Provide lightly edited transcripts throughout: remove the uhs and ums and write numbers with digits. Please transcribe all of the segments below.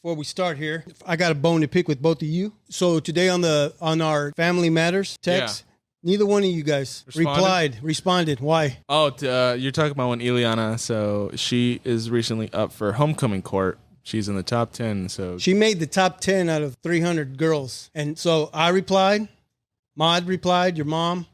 before we start here, I got a bone to pick with both of you. So today on our Family Matters text, neither one of you guys responded. Why? Oh, you're talking about when Ileana, so she is recently up for homecoming court. She's in the top 10. So she made the top 10 out of 300 girls. And so I replied, Maud replied, your mom,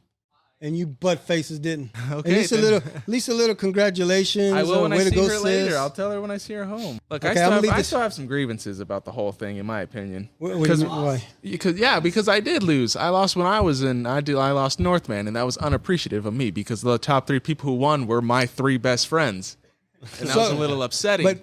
and you butt faces didn't. Okay, at least a little congratulations. I will when I see her sis. later. I'll tell her when I see her home. Look, Okay, I still have some grievances about the whole thing, in my opinion. Why? Because I did lose. I lost when I was in. I lost Northman, and that was unappreciative of me because the top 3 people who won were my 3 best friends, and that was a little upsetting.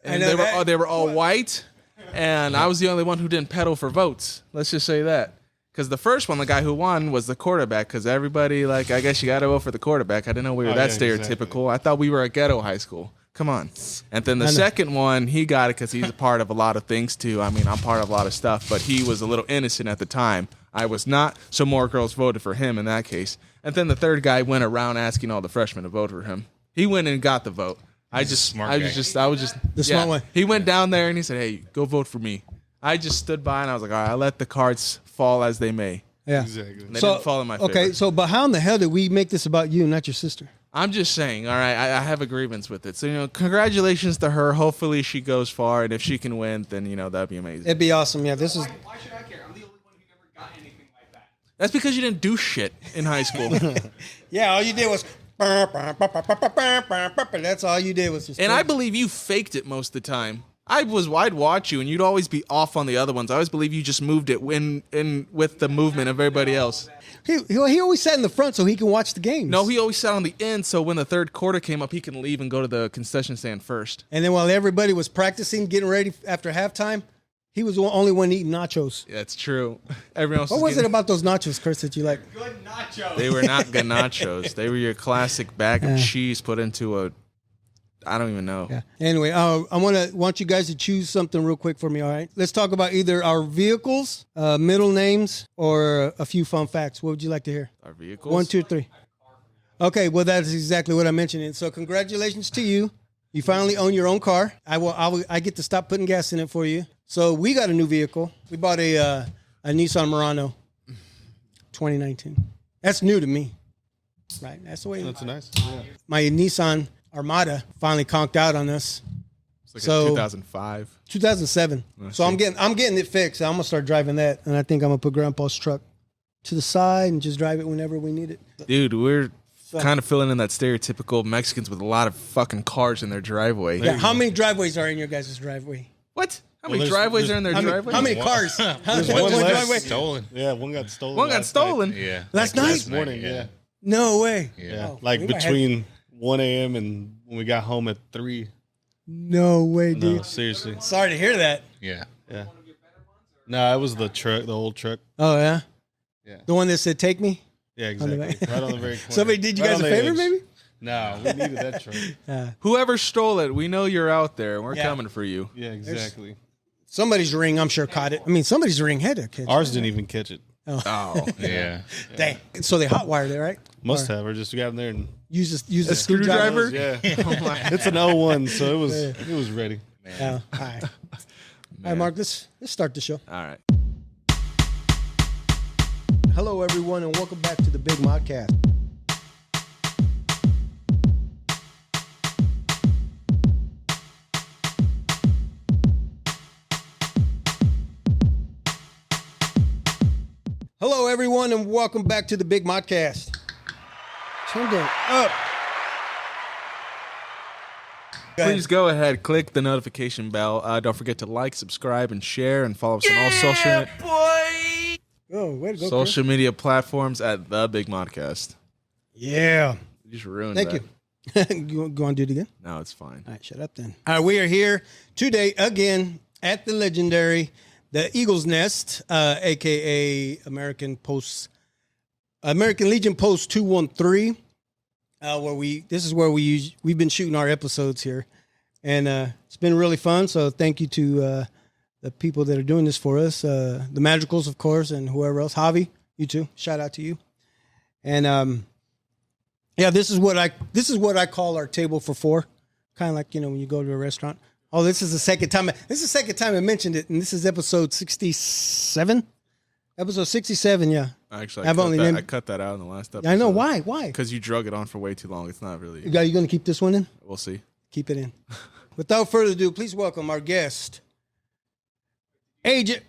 And they were all white, and I was the only one who didn't pedal for votes. Let's just say that. Because the first one, the guy who won was the quarterback. Because everybody, I guess you got to vote for the quarterback. I didn't know we were that stereotypical. Exactly. I thought we were a ghetto high school. Come on. And then the second one, he got it because he's a part of a lot of things too. I mean, I'm part of a lot of stuff, but he was a little innocent at the time. I was not, so more girls voted for him in that case. And then the third guy went around asking all the freshmen to vote for him. He went and got the vote. I was just the smart one. He went down there and he said, "Hey, go vote for me." I just stood by and I was like, all right, I'll let the cards fall as they may. Yeah. Exactly. And they didn't fall in my favor. Okay, but how in the hell did we make this about you, not your sister? I'm just saying, all right, I have a grievance with it. So, congratulations to her. Hopefully she goes far, and if she can win, then, that'd be amazing. It'd be awesome, yeah. Why should I care? I'm the only one who never got anything like that. That's because you didn't do shit in high school. Yeah, all you did was... That's all you did was just... And I believe you faked it most of the time. I'd watch you, and you'd always be off on the other ones. I always believe you just moved it in with the movement of everybody else. He always sat in the front so he can watch the games. No, he always sat on the end, so when the third quarter came up, he can leave and go to the concession stand first. And then while everybody was practicing, getting ready after halftime, he was the only one eating nachos. Yeah, it's true. Everyone else. What was it about those nachos, Chris, that you like? Good nachos. They were not good nachos. They were your classic bag of cheese put into a... I don't even know. Yeah. Anyway, I want you guys to choose something real quick for me, all right? Let's talk about either our vehicles, middle names, or a few fun facts. What would you like to hear? Our vehicles? 1, 2, 3. Okay, well, that's exactly what I mentioned. And so congratulations to you. You finally own your own car. I get to stop putting gas in it for you. So we got a new vehicle. We bought a Nissan Murano 2019. That's new to me. Right? That's the way. That's nice. Yeah. My Nissan Armada finally conked out on us. It's like a 2005. 2007. So I'm getting it fixed. I'm gonna start driving that, and I think I'm gonna put Grandpa's truck to the side and just drive it whenever we need it. Dude, we're kind of filling in that stereotypical Mexicans with a lot of fucking cars in their driveway. Yeah. How many driveways are in your guys' driveway? What? How many driveways are in their driveway? How many cars? There's one driveway stolen. Yeah, one got stolen. One got stolen. Night. Yeah. Last night? This morning. Yeah. No way. Yeah. Oh, like between 1 a.m. and when we got home at 3. No way, dude. No, seriously. Sorry to hear that. Yeah. Yeah. No, it was the truck, the old truck. Oh yeah. Yeah. The one that said "Take me." Yeah, exactly. Right on the very corner. Somebody did you guys a favor, maybe? No, we needed that truck. Whoever stole it, we know you're out there. We're coming for you. Yeah, exactly. Somebody's ring, I'm sure, caught it. I mean, somebody's ring had to catch it. Ours didn't even catch it. Oh, yeah. Dang. So they hot wired it, right? Must have. Or just got in there and use a screwdriver. Yeah. It's an 01, so it was ready. Man. All right. All right, Mark. Let's start the show. All right. Hello, everyone, and welcome back to the Big Modcast. Hello, everyone, and welcome back to the Big Modcast. Turn it up. Please go ahead, click the notification bell. Don't forget to like, subscribe, and share, and follow us on all social media platforms at the Big Modcast. Yeah. You just ruined Thank that. you. You want to do it again? No, it's fine. All right, shut up then. All right, we are here today again at the legendary The Eagle's Nest, a.k.a. American Legion Post 213, where we've been shooting our episodes here. And it's been really fun, so thank you to the people that are doing this for us. The Magicals, of course, and whoever else. Javi, you too. Shout out to you. And this is what I call our table for four. Kind of like, when you go to a restaurant. Oh, this is the second time. This is the second time I mentioned it, and this is episode 67. Episode 67, yeah. Actually, I cut that out in the last episode. I know. Why? Why? Because you drug it on for way too long. It's not really. You going to keep this one in? We'll see. Keep it in. Without further ado, please welcome our guest, AJ.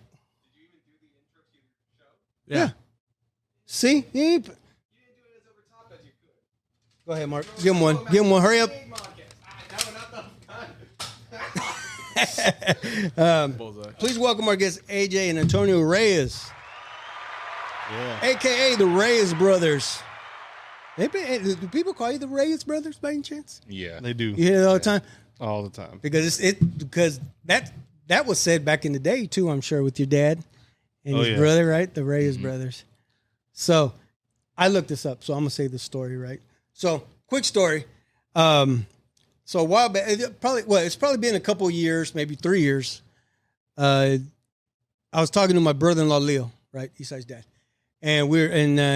Yeah. See? Go ahead, Mark. Give him one. Give him one. Hurry up. Please welcome our guests, AJ and Antonio Reyes, a.k.a. the Reyes brothers. Do people call you the Reyes brothers by any chance? Yeah, they do. You hear it all the time? All the time. Because that was said back in the day, too, I'm sure, with your dad and his brother, right? The Reyes brothers. So I looked this up, so I'm going to say the story, right? So, quick story. So a while back, it's probably been a couple of years, maybe 3 years. I was talking to my brother-in-law, Leo, right? Eastside's dad. And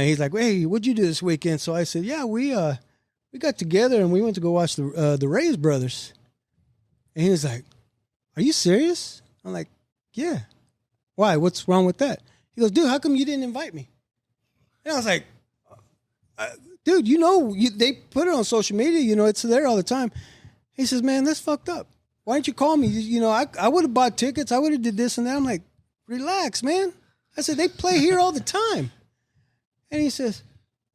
he's like, hey, what'd you do this weekend? So I said, yeah, we got together and we went to go watch the Reyes brothers. And he was like, are you serious? I'm like, yeah. Why? What's wrong with that? He goes, dude, how come you didn't invite me? And I was like, dude, they put it on social media. It's there all the time. He says, man, that's fucked up. Why didn't you call me? I would have bought tickets. I would have did this and that. I'm like, relax, man. I said, they play here all the time. And he says,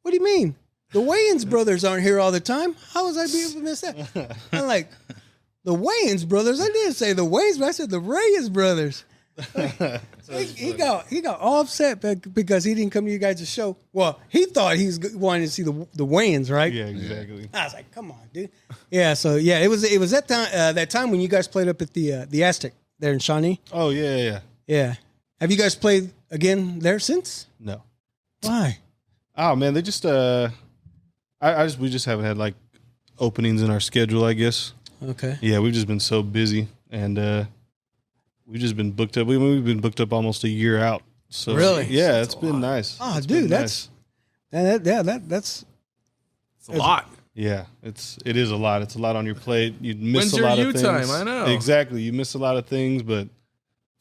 what do you mean? The Wayans brothers aren't here all the time. How was I be able to miss that? I'm like, the Wayans brothers? I didn't say the Wayans, but I said the Reyes brothers. He got all upset because he didn't come to you guys' show. Well, he thought he was wanting to see the Wayans, right? Yeah, exactly. I was like, come on, dude. Yeah, so yeah, it was that time when you guys played up at the Aztec there in Shawnee. Oh yeah. Have you guys played again there since? No. Why? Oh man, they just we just haven't had like openings in our schedule, I guess. Okay. Yeah, we've just been so busy and we've just been booked up. We've been booked up almost a year out. So really? Yeah, it's been nice. Oh, it's dude, nice. that's It's a lot. Yeah, it is a lot. It's a lot on your plate. You miss When's a your lot you of things. time? I know. Exactly. You miss a lot of things, but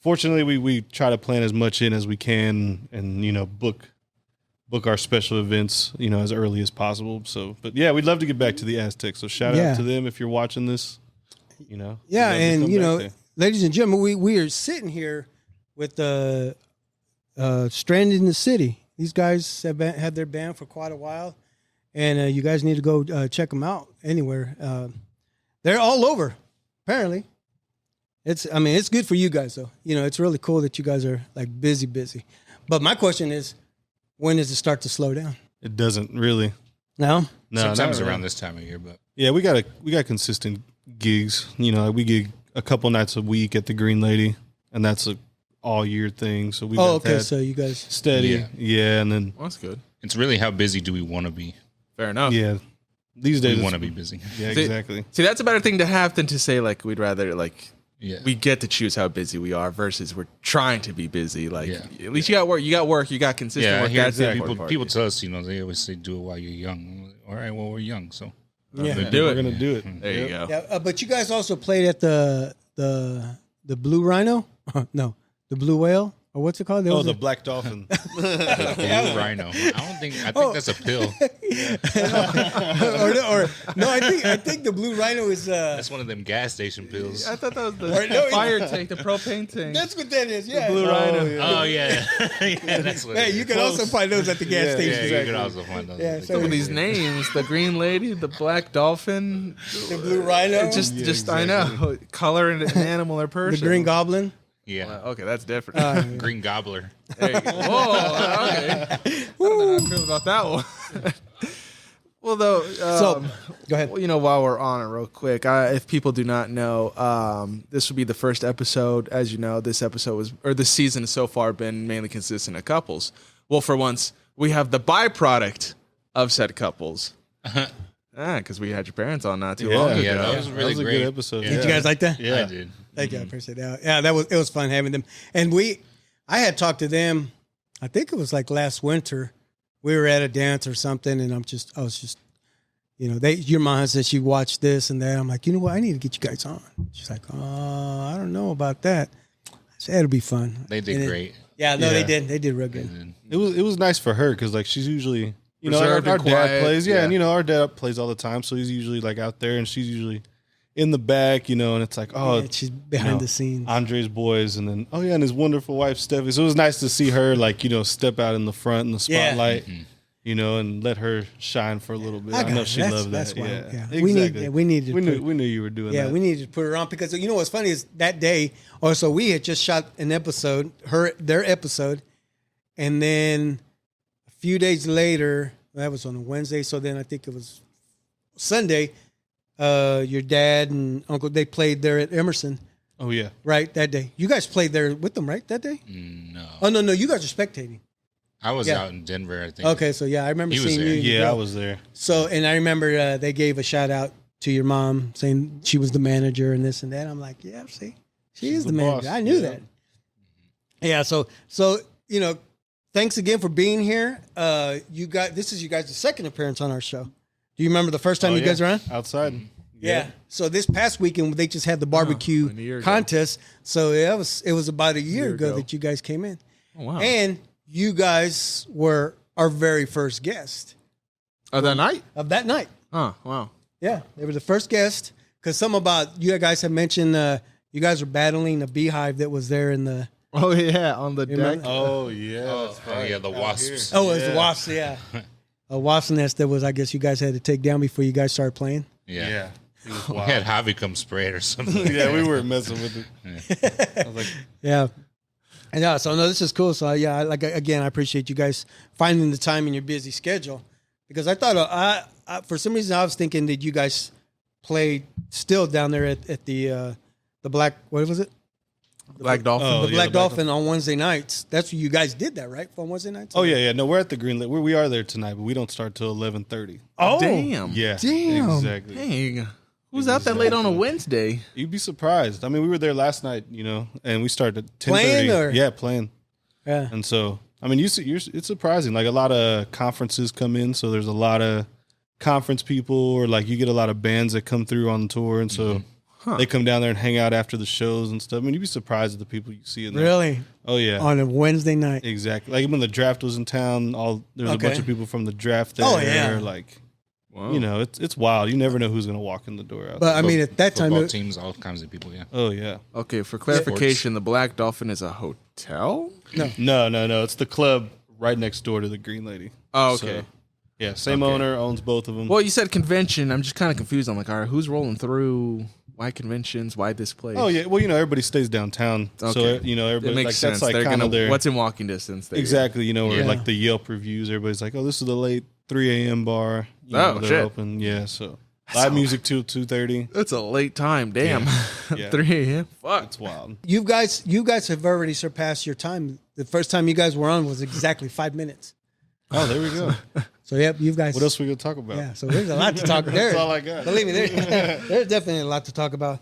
fortunately we try to plan as much in as we can and book our special events, as early as possible. So, but yeah, we'd love to get back to the Aztecs. So shout out to them if you're watching this, Yeah, and ladies and gentlemen, we are sitting here with Stranded in the City. These guys have had their band for quite a while, and you guys need to go check them out anywhere. They're all over, apparently. It's good for you guys though. It's really cool that you guys are like busy. But my question is, when does it start to slow down? It doesn't really. No. Sometimes around this time of year, but yeah, we got consistent gigs. We gig a couple nights a week at the Green Lady, and that's a all year thing. So we so you guys steady, yeah, and then Well, that's good. it's really how busy do we want to be? Fair enough. yeah, these days We want to be busy. Yeah, exactly. See, that's a better thing to have than to say like we'd rather like Yeah. we get to choose how busy we are versus we're trying to be busy. Like Yeah. at least you got work. You got consistent Yeah, I work. hear That's the people important part. people tell us, they always say do it while you're young. All right, well we're young, so Yeah. Do We're it. gonna do it. There you go. Yeah, but you guys also played at the Blue Rhino? No, the Blue Whale, or what's it called? There Oh, was the a- Black Dolphin. Blue Rhino. I think that's a pill. I think the Blue Rhino is. That's one of them gas station pills. I thought that was Or no, the fire tank, the propane tank. That's what that is. Yeah, Blue Rhino. yeah. Oh yeah, yeah, that's what. Hey, it you is. can also find those at the gas Yeah, station. Yeah, you can also find those. Yeah, Some of these names: the Green Lady, the Black Dolphin, The Blue Rhino, just I know color and an animal or the person. Green Goblin. Yeah, Okay, that's different. Green Gobbler. There you go. Whoa, okay. I don't know how I feel about that one. Well, though, So, go ahead. well, while we're on it real quick, if people do not know, this will be the first episode. As you know, this season has so far been mainly consistent of couples. Well, for once, we have the byproduct of said couples. Because we had your parents on not too long ago. Yeah, that was really a great. good episode. Yeah. Did you guys like that? Yeah. I did. Thank you. I appreciate that. Yeah, it was fun having them. And I had talked to them, I think it was like last winter. We were at a dance or something, and I was just your mom said she watched this and that. I'm like, you know what? I need to get you guys on. She's like, oh, I don't know about that. I said, it'll be fun. They did great. Yeah, no, they did. They did real good. It was nice for her because like she's usually our Reserved and dad quiet, plays yeah. and our dad plays all the time, so he's usually like out there and she's usually in the back, and it's like She's behind the scenes. Andre's boys, and then and his wonderful wife Steffi. So it was nice to see her like step out in the front in the spotlight. And let her shine for a little bit. I know she loved that. That's why. Yeah. Exactly. We needed. We knew you were doing that. Yeah, we needed to put her on because what's funny is that day, so we had just shot an episode, their episode, and then a few days later, that was on a Wednesday. So then I think it was Sunday. Your dad and uncle, they played there at Emerson. Oh yeah, right that day. You guys played there with them, right? That day? No. Oh no, you guys are spectating. I was out in Denver, I think. Okay, so I remember seeing you. Yeah, I was there. So, and I remember they gave a shout out to your mom saying she was the manager and this and that. I'm like, yeah, see, she is the manager. I knew that. Yeah, so thanks again for being here. This is you guys' second appearance on our show. Do you remember the first time you guys were on? Outside. Yeah. So this past weekend they just had the barbecue contest. So it was about a year ago that you guys came in. Oh, wow. And you guys were our very first guest. Of that night? Of that night. Oh, wow. Yeah, they were the first guest. Because you guys have mentioned you guys were battling a beehive that was there in the... Oh, yeah, on the deck. Oh, yeah. The wasps. Oh, it was the wasps, yeah. A wasp nest that was, I guess you guys had to take down before you guys started playing. Yeah. We had Javi come spray it or something. Yeah, we weren't messing with it. I was like, yeah. And so no, this is cool. So I appreciate you guys finding the time in your busy schedule, because I thought I for some reason I was thinking that you guys played still down there at the Black, what was it? Black Dolphin. The Black Dolphin on Wednesday nights. That's what you guys did that, right? On Wednesday nights? Oh yeah. No, we're at the Greenlit. We are there tonight, but we don't start till 11:30. Oh, damn. Yeah. Damn. Exactly. Dang. Who's out that late on a Wednesday? You'd be surprised. I mean, we were there last night, and we started at 10:30. Playing or? Yeah, playing. Yeah. And so, I mean, it's surprising. Like a lot of conferences come in, so there's a lot of conference people, or like you get a lot of bands that come through on tour, and so they come down there and hang out after the shows and stuff. I mean, you'd be surprised at the people you see in there. Really? Oh yeah. On a Wednesday night. Exactly. Like when the draft was in town, there was a bunch of people from the draft there. Oh yeah. Like. Wow. It's wild. You never know who's going to walk in the door. But I mean, at that time, football teams, all kinds of people. Yeah. Oh yeah. Okay, for clarification, the Black Dolphin is a hotel? No. It's the club right next door to the Green Lady. Oh, okay. So, yeah, same owner, owns both of them. Well, you said convention. I'm just kind of confused. I'm like, all right, who's rolling through? Why conventions? Why this place? Oh yeah. Well, everybody stays downtown, so everybody it makes sense. That's like They're kind of their what's in walking distance. exactly. Or like the Yelp reviews. Everybody's like, oh, this is the late 3 a.m. bar. They're shit. Open. Yeah. So live music till 2:30. That's a late time. Damn. Yeah. 3 a.m. Fuck. It's wild. you guys have already surpassed your time. The first time you guys were on was exactly 5 minutes. Oh, there we go. So yep, you guys. What else we gonna talk about? Yeah. So there's a lot to talk about. That's all I got. Believe me, there's definitely a lot to talk about.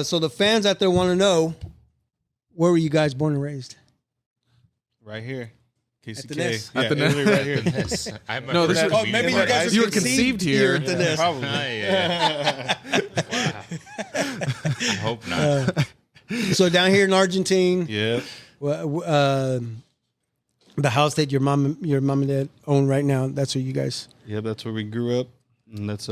So the fans out there want to know, where were you guys born and raised? Right here. KCK. At the Nest. At the Nest. right here. No, this is, maybe you guys you were conceived here. at the Nest. Probably. I hope not. So down here in Argentina, Yeah. the house that your mom and dad own right now, that's where you guys. Yeah, that's where we grew up, and that's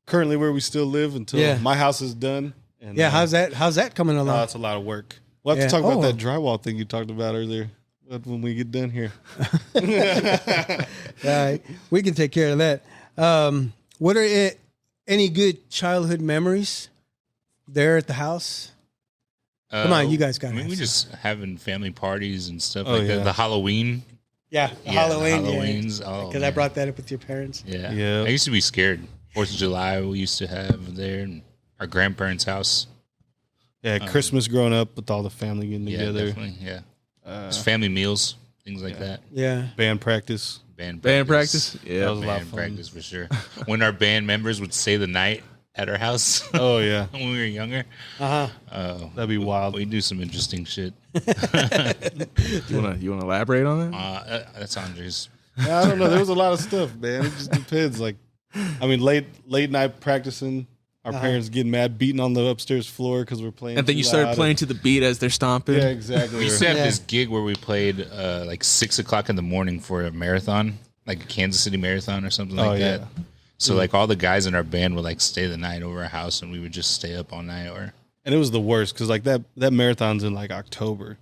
currently where we still live until my house is done. And, how's that coming along? It's a lot of work. We'll have to talk about that drywall thing you talked about earlier when we get done here. All right, we can take care of that. What are any good childhood memories there at the house? Come on, you guys got it. We just having family parties and stuff Oh, like yeah. that. The Halloween. Yeah, Halloween. Halloweens. Oh, Because I brought that up with your parents. Yeah. Yeah. I used to be scared. 4th of July we used to have there in our grandparents' house. Yeah, Christmas growing up with all the family getting Yeah, together. definitely. Yeah. Just family meals, things like that. Yeah. Band practice. Band practice? Yeah. That was a lot of Band fun. practice for sure. When our band members would stay the night at our house Oh, yeah. when we were younger. That'd be wild. We do some interesting shit. You wanna elaborate on that? That's Andres. I don't know. There was a lot of stuff, man. It just depends. Like, I mean, late night practicing. Our parents getting mad, beating on the upstairs floor because we're playing. And then you started playing to the beat as they're stomping. Yeah, exactly. We used to have this gig where we played like 6 o'clock in the morning for a marathon, like a Kansas City marathon or something like that. So like all the guys in our band would like stay the night over our house, and we would just stay up all night. And it was the worst because like that marathon's in like October,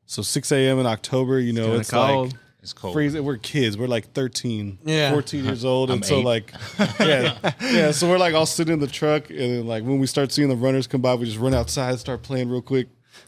so 6 a.m. in October, you know, it's cold. like It's cold. freezing. We're kids. We're like 13, 14 years old, and I'm so 8. like, yeah. So we're like all sitting in the truck, and then like when we start seeing the runners come by, we just run outside, start playing real quick.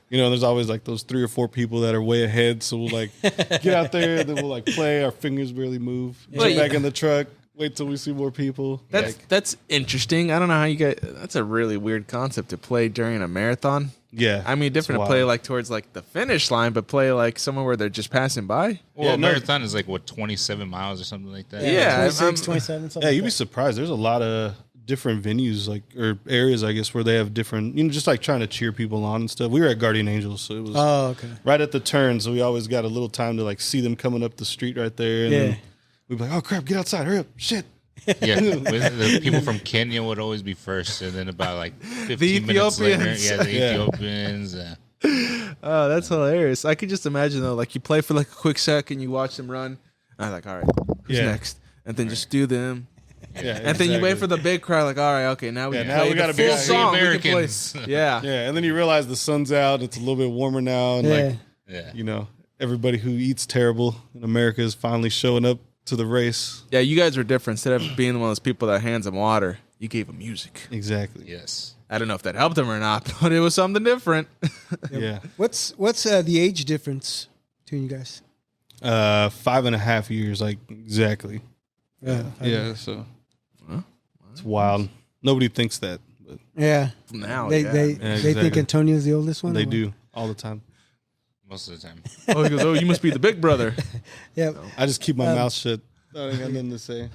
You know, there's always like those 3 or 4 people that are way ahead, so we'll like get out there, and then we'll like play. Our fingers barely move. Get back in the truck. Wait till we see more people. That's interesting. I don't know how you guys. That's a really weird concept to play during a marathon. Yeah, I mean, different to play like towards like the finish line, but play like somewhere where they're just passing by. Well, a marathon is like what 27 miles or something like that. Yeah, 26, 27, something. Yeah, you'd be surprised. There's a lot of different venues, like or areas, I guess, where they have different, you know, just like trying to cheer people on and stuff. We were at Guardian Angels, so it was right at the turn, so we always got a little time to like see them coming up the street right there, and then we'd be like, "Oh crap, get outside, hurry up, shit." Yeah, the people from Kenya would always be first, and then about like 15 minutes later, the Ethiopians. Oh, that's hilarious. I could just imagine though, like you play for like a quick second, you watch them run. And I'm like, all right, who's next? And then just do them. Yeah, and then you wait for the big crowd, like, all right, okay, now we can play the full song. Americans. Yeah. And then you realize the sun's out, it's a little bit warmer now, and you know, everybody who eats terrible in America is finally showing up to the race. Yeah, you guys were different. Instead of being one of those people that hands them water, you gave them music. Exactly. Yes. I don't know if that helped them or not, but it was something different. Yeah. What's the age difference between you guys? 5.5 years, like exactly. Yeah. So it's wild. Nobody thinks that, but Now they exactly. think Antonio's the oldest one. They do all the time. Most of the time. Oh, he goes, oh, you must be the big brother. Yeah. I just keep my mouth shut. I ain't got nothing to say.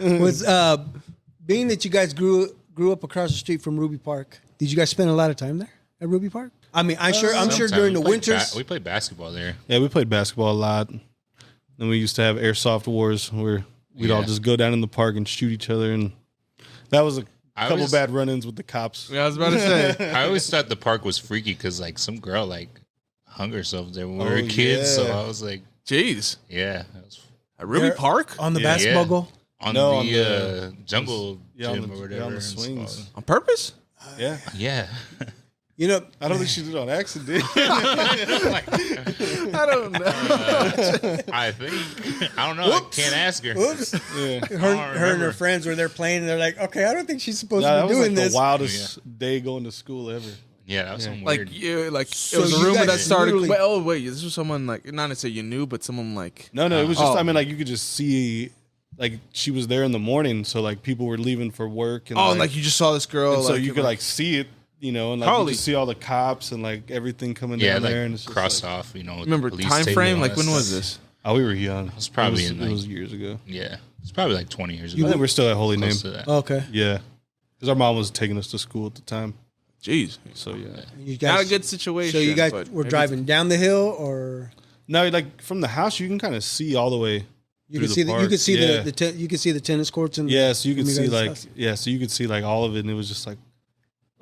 Was being that you guys grew up across the street from Ruby Park, did you guys spend a lot of time there at Ruby Park? I mean, I'm sure during the winters. We played basketball there. Yeah, we played basketball a lot. Then we used to have airsoft wars where we'd all just go down in the park and shoot each other, and that was a couple bad run-ins with the cops. Yeah, I was about to say. I always thought the park was freaky because like some girl like hung herself there when we were kids. So I was like, jeez. Yeah. That was at Ruby Park? On the basketball goal? On the jungle gym or whatever. On the swings. On purpose? Yeah. Yeah. You know, I don't think she did it on accident. I don't know. I think. I don't know. Whoops. I can't ask her. Oops. Yeah. Her and her friends were there playing, and they're like, okay, I don't think she's supposed to That be was doing like this. the wildest day going to school ever. Yeah, that was some Like weird. it So was a you rumor guys that started. literally- Well, oh wait, this was someone like not to say you knew, but someone like. No, it was just, I mean, like you could just see, like she was there in the morning, so like people were leaving for work. And Like you just saw this girl. and so you could like see it, you know, and like you could see all the cops and like everything coming down like there. And it's just crossed like, off, you know. remember police time tape frame? and all Like that when was stuff. this? Oh, we were young. It was probably in, like- it was years ago. Yeah. It's probably like 20 years I ago. think we're still at Holy Name. Close to that. Okay. Yeah, because our mom was taking us to school at the time. Jeez, So yeah. You not guys, a good situation. so you guys but were maybe- driving down the hill, or No, like from the house, you can kind of see all the way. you through could see park. you could see Yeah. you could see the tennis courts and Yeah, so you could from see guys' like house. so you could see like all of it, and it was just like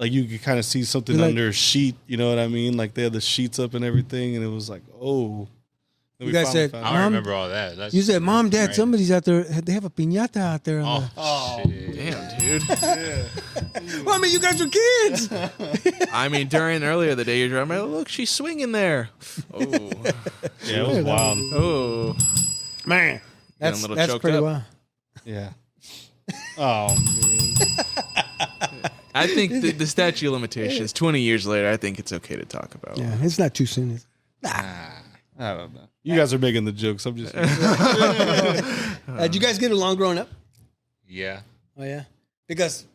you could kind of see something Like- under a sheet. You know what I mean? Like they had the sheets up and everything, and it was like, oh. Then You we guys finally said, found I out. don't Mom, remember all that. That's You said, "Mom, Dad, right. somebody's out there. They have a piñata out there." On Oh, shit. Damn, dude. well, I mean, you guys are kids. I mean, during earlier the day, you're driving. Oh, look, she's swinging there. Oh, Yeah, it was wild. oh, Man, that's a little that's choked pretty up. wild. Yeah. Oh man. I think the statute of limitations, 20 years later, I think it's okay to talk about. Yeah, it's not too soon. I don't know. You guys are making the jokes. I'm just. Did you guys get along growing up? Yeah. Oh yeah, because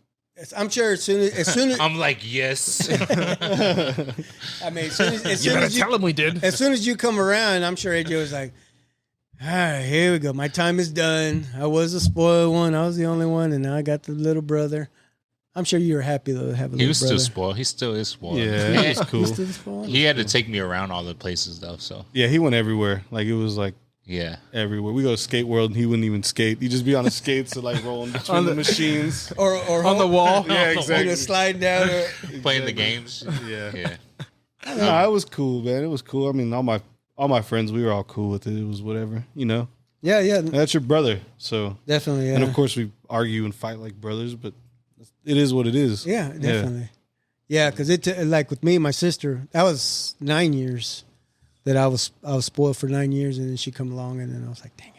I'm sure as soon as I'm like, yes. I mean, as soon as, You better tell him we did. as soon as you come around, I'm sure AJ was like, all right, here we go. My time is done. I was the spoiled one. I was the only one, and now I got the little brother. I'm sure you were happy to have a He little was brother. still spoiled. He still is spoiled. Yeah, it was cool. Still spoiled? He had to take me around all the places though. So Yeah, he went everywhere. Like it was like Yeah. everywhere. We go to Skate World, and he wouldn't even skate. He'd just be on the skates, and like rolling between the machines. or On the wall. Yeah, exactly. Sliding down. Playing the games. Yeah. Yeah. No, it was cool, man. It was cool. I mean, all my friends, we were all cool with it. It was whatever, Yeah, And that's your brother, so definitely. Yeah. and of course we argue and fight like brothers, but it is what it is. Yeah, definitely. Yeah, because like with me and my sister, that was 9 years that I was spoiled for 9 years, and then she come along, and then I was like, dang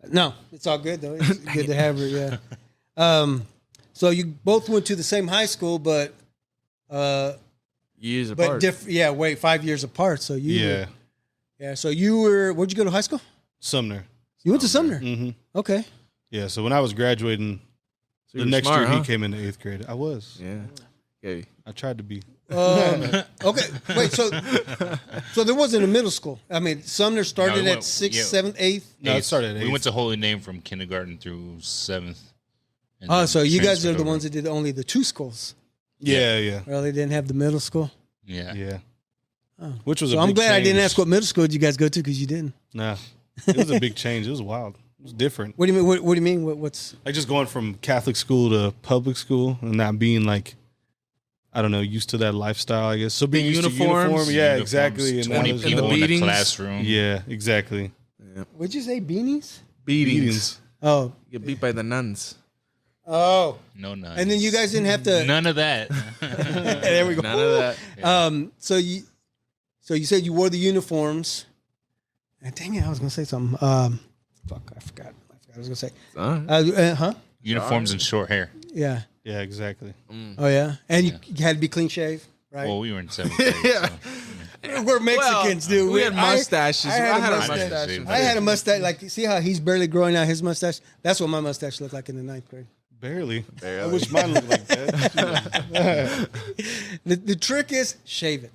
it. No, it's all good though. It's good to have her. Yeah. So you both went to the same high school, but Years apart. 5 years apart. So Yeah. So you were. Where'd you go to high school? Sumner. You went to Sumner. Mm-hmm. Okay. Yeah. So when I was graduating, So you the were next smart, year huh? he came into 8th grade. I was. Yeah. Okay. I tried to be. Okay. Wait. So there wasn't a middle school. I mean, Sumner started No, we at went- 6th, yeah. 7th, 8th. No, it started at We 8th. went to Holy Name from kindergarten through 7th. and Oh, then so you guys transferred are the over. ones that did only the two schools. Yeah. Well, they didn't have the middle school. Yeah. Yeah. Oh. Which was So a I'm big glad I didn't change. ask what middle school did you guys go to because you didn't. Nah. It was a big change. It was wild. It was different. What do you mean? What do you mean? What's Like just going from Catholic school to public school and not being like, I don't know, used to that lifestyle, I guess. So being used uniforms. to uniform, yeah, Uniforms, exactly. And 20 now there's people the in the beatings. classroom. Yeah, exactly. what'd you say? Beanies? Beatings. Oh, Get beat by the nuns. oh. No, none. And then you guys didn't have to. None of that. There we go. None of that. So you said you wore the uniforms. And dang it, I was gonna say something. Fuck, I forgot. I was gonna say. Huh? Uniforms and short hair. Yeah. Yeah, exactly. Oh yeah. And you had to be clean shaved, right? Well, we were in 7th grade. Yeah. So. We're Mexicans, dude. We had mustaches. I had a mustache. mustache. I had a mustache. Like, see how he's barely growing out his mustache? That's what my mustache looked like in the 9th grade. Barely. I wish mine looked like that. The trick is shave it.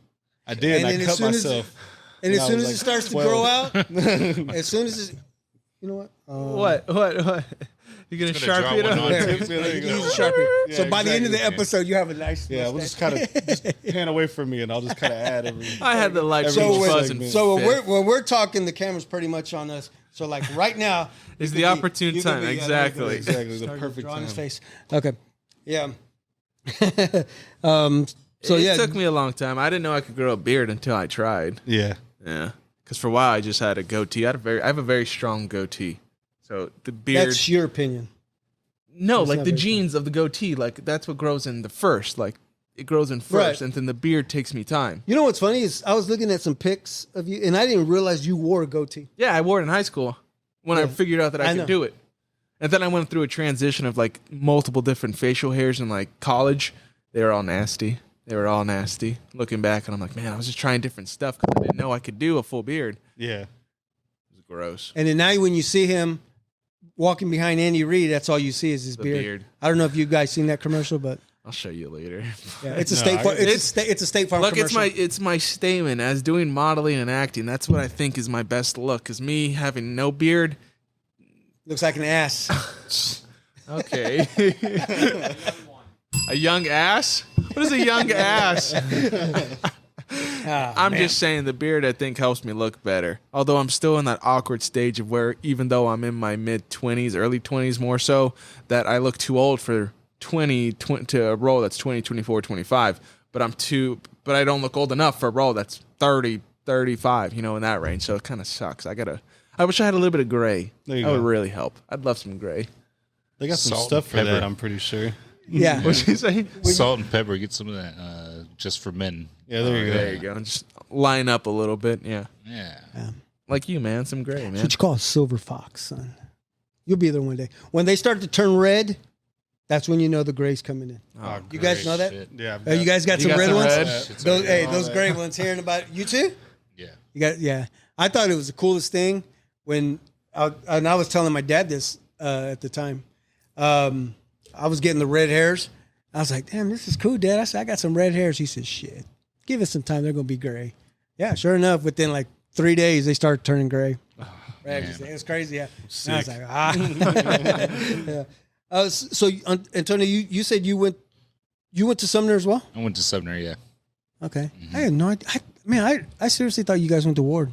I did. And I then as cut soon as- myself. And as I soon was as it like starts to 12. grow out, as soon as it's, you know what? What? You gonna Just gonna draw Sharpie it one up? on. Yeah, there you go. Use a Sharpie. Yeah, So by the end of the exactly. episode, you have a nice Yeah, we'll mustache. just kind of just pan away from me, and I'll just kind of add every. I had the light Every peach week fuzz segment. and So fifth. when we're talking, the camera's pretty much on us. So like right now Is you the could be- opportune you could time, be- exactly. Exactly, the Start perfect drawing his time. face. Okay, yeah. So it yeah, took me a long time. I didn't know I could grow a beard until I tried. Yeah, Yeah, because for a while I just had a goatee. I have a very strong goatee. So the beard. that's your opinion. No, That's like not the very genes of the goatee, like that's what grows in the first. Like it grows in first, Right. and then the beard takes me time. You know what's funny is I was looking at some pics of you, and I didn't realize you wore a goatee. Yeah, I wore it in high school when I Yeah. figured out that I I know. could do it. And then I went through a transition of like multiple different facial hairs in like college. They were all nasty. Looking back, and I'm like, man, I was just trying different stuff because I didn't know I could do a full beard. yeah. It was gross. And then now when you see him walking behind Andy Reid, that's all you see is his The beard. beard. I don't know if you guys seen that commercial, but I'll show you later. yeah, it's a No, state. I- Farm, it's a State Farm Look, commercial. it's my statement as doing modeling and acting. That's what I think is my best look. Cause me having no beard. Looks like an ass. Okay. A young ass? What is a young ass? I'm just saying the beard I think helps me look better. Although I'm still in that awkward stage of where even though I'm in my mid 20s, early 20s more so, that I look too old for 20 to a role that's 20, 24, 25. But I don't look old enough for a role that's 30, 35, in that range. So it kind of sucks. I wish I had a little bit of gray. There you That would go. really help. I'd love some gray. They got some Salt stuff and for that. pepper. I'm pretty sure. Yeah. What'd you say? Salt and pepper. Get some of that just for men. Yeah, there you go. There you go. Just line up a little bit. Yeah. Yeah. Like you, man. Some gray, That's man. what you call a silver fox, son. You'll be there one day. When they start to turn red, that's when you know the gray's coming in. Oh, You guys know that? Shit. Yeah. You guys got some got red some ones? red? Those gray ones. Hearing about you too? Yeah. Yeah. I thought it was the coolest thing when I was telling my dad this at the time. I was getting the red hairs. I was like, damn, this is cool, Dad. I said, I got some red hairs. He said, shit, give it some time. They're going to be gray. Yeah, sure enough, within like 3 days, they started turning gray. It was crazy. Yeah. And I was like, yeah. So, Antonio, you said you went to Sumner as well? I went to Sumner, yeah. Okay. I had no idea. I seriously thought you guys went to Ward.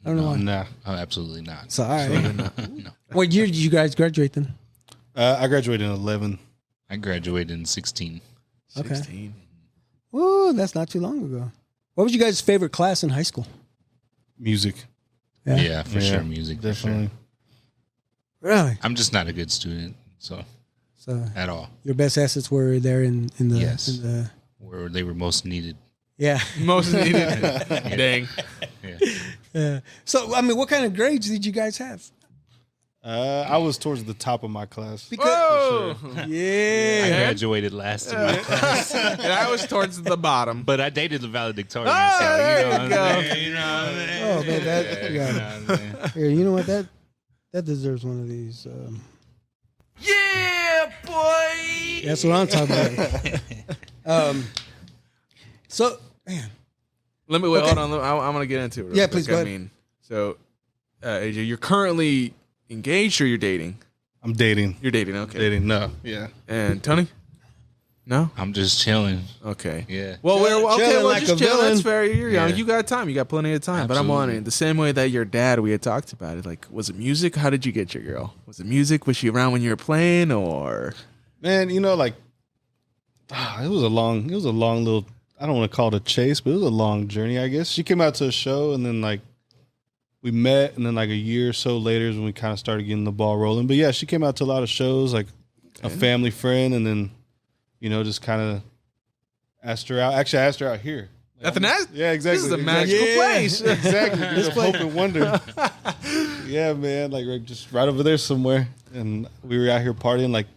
I don't know why. Nah. Oh, absolutely not. So, all right. No. What year did you guys graduate then? I graduated in 11. I graduated in 16. Okay. 16. Ooh, that's not too long ago. What was you guys' favorite class in high school? Music. Yeah, for sure. Music, definitely. For sure. Really? I'm just not a good student, so at all. Your best assets were there in the Yes. in the Where they were most needed. yeah. Most needed. Dang. Yeah. So I mean, what kind of grades did you guys have? I was towards the top of my class. Whoa! I Yeah. graduated last in my class, And I was towards the bottom. but I dated the valedictorian. Oh, so, there you know you what I'm go. saying? You know what I'm saying? Oh man, that Yeah, yeah. you know what I'm saying? Here, you know what that deserves one of these. Yeah, boy. That's what I'm talking about. So man, Let me wait. Okay. Hold on. I'm gonna get into it. real Yeah, quick. please go I ahead. mean, so AJ, you're currently engaged or you're dating? I'm dating. You're dating. Okay. Dating. No. Yeah. And Tony? No. I'm just chilling. Okay. Yeah. Well, Chilling well, like just a chill. villain. That's fair. You're young. Yeah. You got time. You got plenty of time. But I'm Absolutely. wondering, the same way that your dad, we had talked about it. Like, was it music? How did you get your girl? Was it music? Was she around when you were playing, or? Man, like it was a long little, I don't want to call it a chase, but it was a long journey, I guess. She came out to a show and then like we met, and then like a year or so later is when we kind of started getting the ball rolling. But yeah, she came out to a lot of shows, like a family friend, and then, just kind of asked her out. Actually, I asked her out here. At the Nest? Yeah, exactly. This is a exactly. magical place. Exactly. This hope and wonder. Yeah, man. Like just right over there somewhere. And we were out here partying like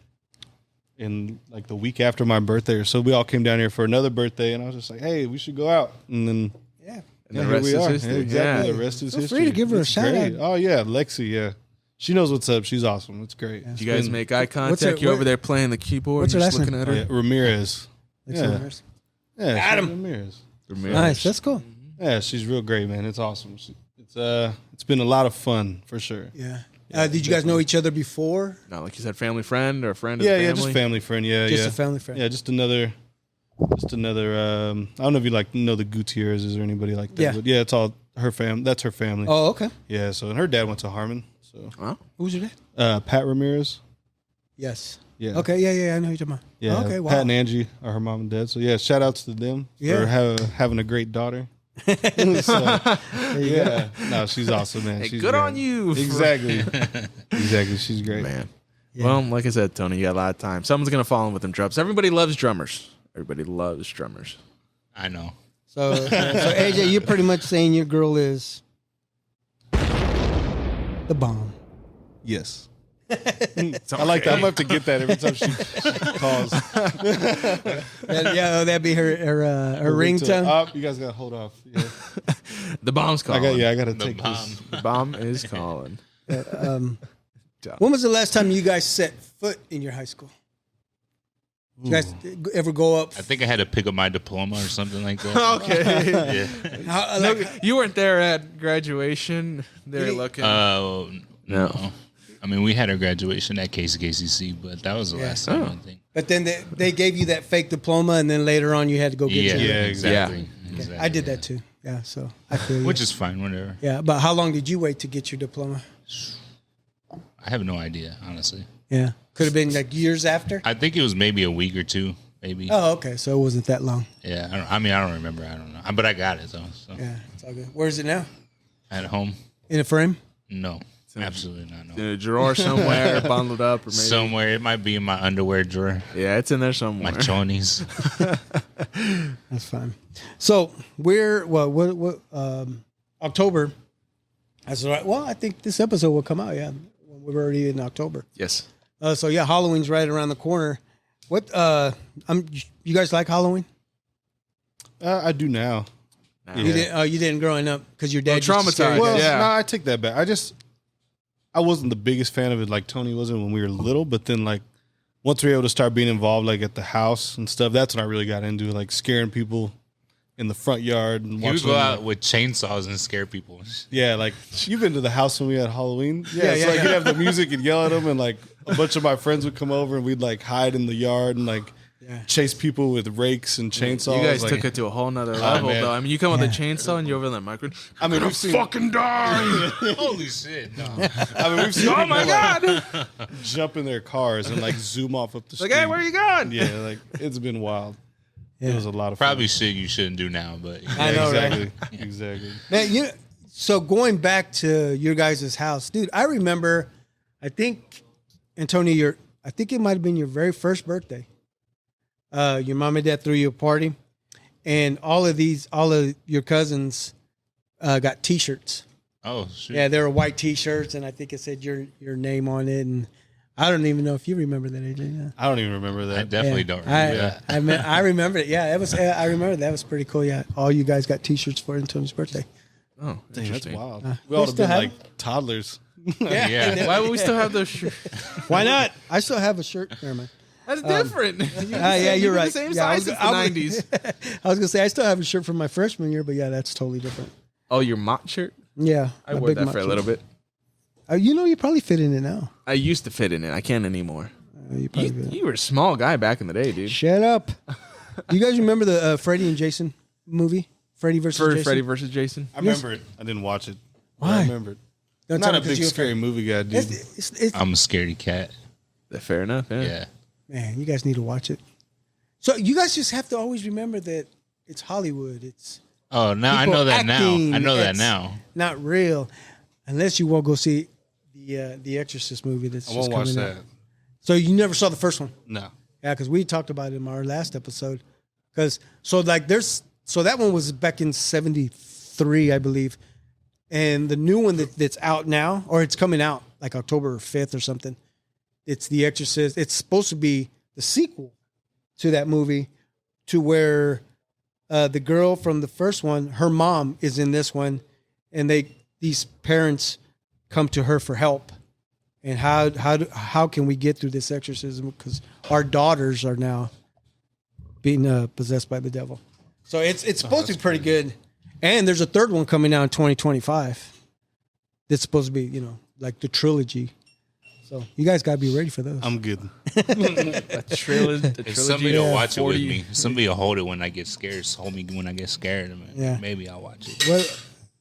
in like the week after my birthday or so. We all came down here for another birthday, and I was just like, hey, we should go out. And then yeah. And the here rest we is are. history. Yeah, exactly. Yeah. The rest is Feel history. free to give her a It's shout great. out. Oh yeah, Lexi, yeah. She knows what's up. She's awesome. It's great. Did you guys make eye her- contact? You over there playing the keyboard? what's her You're just last looking name? at Yeah, her. Ramirez. Yeah. Yeah, Adam. Ramirez. Nice. That's cool. Yeah, she's real great, man. It's awesome. It's been a lot of fun for sure. Yeah. Did you guys know each other before? No, like you said, family friend or a friend of Yeah, the yeah, family? just family friend. Yeah, Just yeah. a family friend. Yeah, just another. I don't know if you know the Gutierrez's or anybody like that. Yeah. But yeah, it's all her fam. That's her family. Oh, okay. Yeah. So and her dad went to Harmon. So Huh? Who's your dad? Pat Ramirez. Yes. Yeah. Okay. Yeah. I know who you're talking about. Yeah. Okay. Wow. Pat and Angie are her mom and dad. So yeah, shout outs to them Yeah. for having a great daughter. So, yeah. No, she's awesome, man. Hey, She's good great. on you. Exactly. Exactly. She's great. Man. Yeah. Well, like I said, Tony, you got a lot of time. Someone's going to fall in with them drums. Everybody loves drummers. Everybody loves drummers. I know. So AJ, you're pretty much saying your girl is the bomb. Yes. I like that. I'm gonna have to get that every time she calls. That'd be her ringtone. Oh, you guys gotta hold off. Yeah. The bomb's calling. I gotta The take bomb. this. The bomb is calling. When was the last time you guys set foot in your high school? Did you guys ever go up? I think I had to pick up my diploma or something like that. Okay. Yeah. How, No, like, you weren't there at graduation. They're looking. No. I mean, we had our graduation at KCC, but that was the last time, I think. but then they gave you that fake diploma, and then later on you had to go get Yeah, your. exactly. Okay. Exactly, I did yeah. that too. Yeah, so I feel you. Which is fine, whatever. Yeah, but how long did you wait to get your diploma? I have no idea, honestly. Yeah, could have been like years after. I think it was maybe a week or two, maybe. Oh, okay, so it wasn't that long. Yeah, I don't remember. I don't know. But I got it, though. So. Yeah, it's all good. Where is it now? At home? In a frame? No, absolutely not. in No. a drawer somewhere, bundled up, or maybe. Somewhere. It might be in my underwear drawer. Yeah, it's in there somewhere. My chonies. That's fine. So we're October. That's right. Well, I think this episode will come out. Yeah, we're already in October. Yes. So yeah, Halloween's right around the corner. What? You guys like Halloween? I do now. You didn't. You didn't growing up because your dad Well, used to scare you traumatized. Well, guys? Yeah. no, I take that back. I wasn't the biggest fan of it like Tony wasn't when we were little, but then like once we were able to start being involved like at the house and stuff, that's when I really got into like scaring people in the front yard and You would watching go them. out with chainsaws and scare people. Yeah, like you've been to the house when we had Halloween. Yeah, Yeah, so yeah, like yeah. you'd have the music and yell at them, and like a bunch of my friends would come over and we'd like hide in the yard and like chase people with rakes and chainsaws. You guys like, took it to a whole nother level, man. though. I mean, you come with a chainsaw and you're over there micro. I mean, we've seen Fucking die! Holy shit! No. I mean, we've seen Oh my people, god! jump in their cars and like zoom off up the street. Like, hey, where are you going? Yeah, like it's been wild. It was a lot of Probably fun. shit you shouldn't do now, but I know, exactly, exactly. Man, so going back to your guys' house, dude, I remember, I think, Antonio, I think it might have been your very first birthday. Your mom and dad threw you a party, and all of your cousins got T-shirts. oh shoot. Yeah, they were white T-shirts, and I think it said your name on it. And I don't even know if you remember that, AJ. Yeah. I don't even remember that. I definitely don't remember that. I remember it. Yeah, I remember that was pretty cool. Yeah, all you guys got T-shirts for Antonio's birthday. Oh, Dang, that's interesting. wild. we We all have still been have like toddlers. Yeah. Why would we still have those shirts? Why not? I still have a shirt. Never mind. That's different. Yeah, you're right. The same Yeah, size as the 90s. I was gonna say I still have a shirt from my freshman year, but yeah, that's totally different. Oh, your mock shirt? Yeah, I my wore big that mock for a shirt. little bit. You probably fit in it now. I used to fit in it. I can't anymore. You probably fit. You were a small guy back in the day, dude. Shut up. You guys remember the Freddy and Jason movie? Freddy versus Jason. Freddy versus Jason. I remember it. I didn't watch it. but Why? I remember it. Don't I'm not tell a me 'cause big you're scary movie guy, dude. It's, I'm a scaredy cat. Fair enough. Yeah. Yeah. man, you guys need to watch it. So you guys just have to always remember that it's Hollywood. It's Oh, now I People know that acting, now. I know that it's now. not real, unless you won't go see the Exorcist movie that's I just won't watch coming that. out. So you never saw the first one? No. Yeah, because we talked about it in our last episode. So that one was back in '73, I believe, and the new one that's out now, or it's coming out like October 5th or something. It's The Exorcist. It's supposed to be the sequel to that movie, to where the girl from the first one, her mom is in this one, and these parents come to her for help. And how can we get through this exorcism? Because our daughters are now being possessed by the devil. So it's supposed to be pretty good. And there's a third one coming out in 2025. That's supposed to be, like the trilogy. So you guys got to be ready for those. I'm good. A trilogy. If somebody will watch it with 40 me, somebody will hold it when I get scared. Just hold me when I get scared. Yeah. Maybe I'll watch it. Well,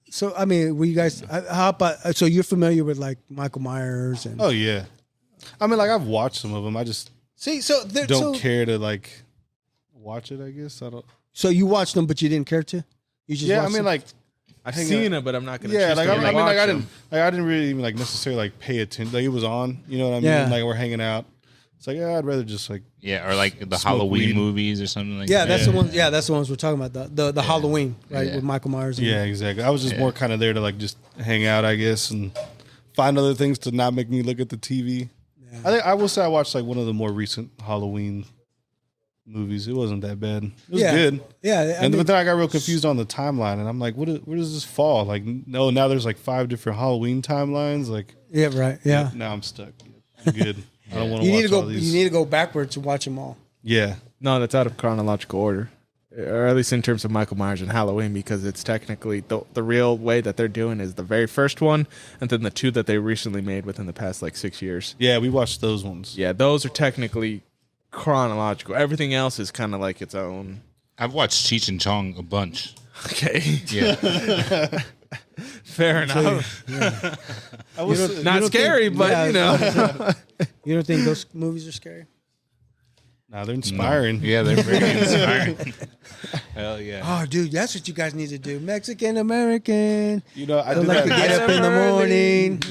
so I mean, were you guys? How about? So you're familiar with like Michael Myers and? Oh yeah. I mean, like I've watched some of them. I just See, so don't care to like watch it. I guess I don't. So you watched them, but you didn't care to. You just Yeah, I watched mean, them? like I've hang seen on. it, but I'm not gonna. yeah, choose like to I mean, watch like them. I didn't really even like necessarily like pay attention. Like it was on. You know what I mean? Yeah. Like we're hanging out. It's like I'd rather just like Yeah, or like the Smoke Halloween weed. movies or something like Yeah, that. that's the one. Yeah, that's the ones we're talking about. The Halloween, right, Yeah. with Michael Myers. And yeah, exactly. I was just Yeah. more kind of there to like just hang out, I guess, and find other things to not make me look at the TV. Yeah. I think I will say I watched like one of the more recent Halloween movies. It wasn't that bad. It was Yeah. good. Yeah, I mean, But then I got real confused on the timeline, and I'm like, where does this fall? Like, no, now there's like 5 different Halloween timelines. Like, yeah, right. Yeah, now I'm stuck. I'm good. I don't want to you watch need to go. all these. You need to go backwards and watch them all. Yeah. No, that's out of chronological order, or at least in terms of Michael Myers and Halloween, because it's technically the real way that they're doing is the very first one, and then the two that they recently made within the past like 6 years. Yeah, we watched those ones. Yeah, those are technically chronological. Everything else is kind of like its own. I've watched Cheech and Chong a bunch. Okay, Yeah. fair enough. I was, Not don't scary, think- but yeah, you know. You don't think those movies are scary? nah, they're inspiring. Yeah, they're very inspiring. Hell yeah. Oh, dude, that's what you guys need to do. Mexican American. You know, I Don't did like to that. get up in the morning.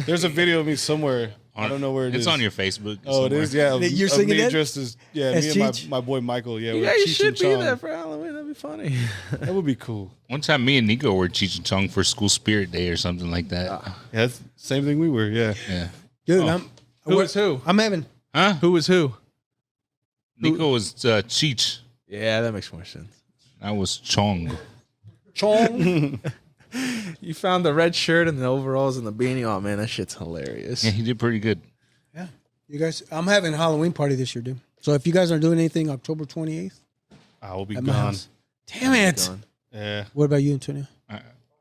There's a video of me somewhere. I don't know where it is. It's on your Facebook. Oh, it is. Yeah, You're of singing me that? dressed as As me and Cheech? my boy Michael. Yeah, You we're guys Cheech should and be Chong. there for Halloween. That'd be funny. That would be cool. One time, me and Nico were Cheech and Chong for School Spirit Day or something like that. Yeah, that's the same thing we were. Yeah. Yeah. Dude, Oh. Who was who? I'm having. Huh? Who was who? Nico was Cheech. Yeah, that makes more sense. I was Chong. Chong. You found the red shirt and the overalls and the beanie. Oh man, that shit's hilarious. Yeah, he did pretty good. Yeah, you guys. I'm having a Halloween party this year, dude. So if you guys aren't doing anything, October 28th I will be at my gone. house. Damn it! Gone. Yeah. What about you, Antonio?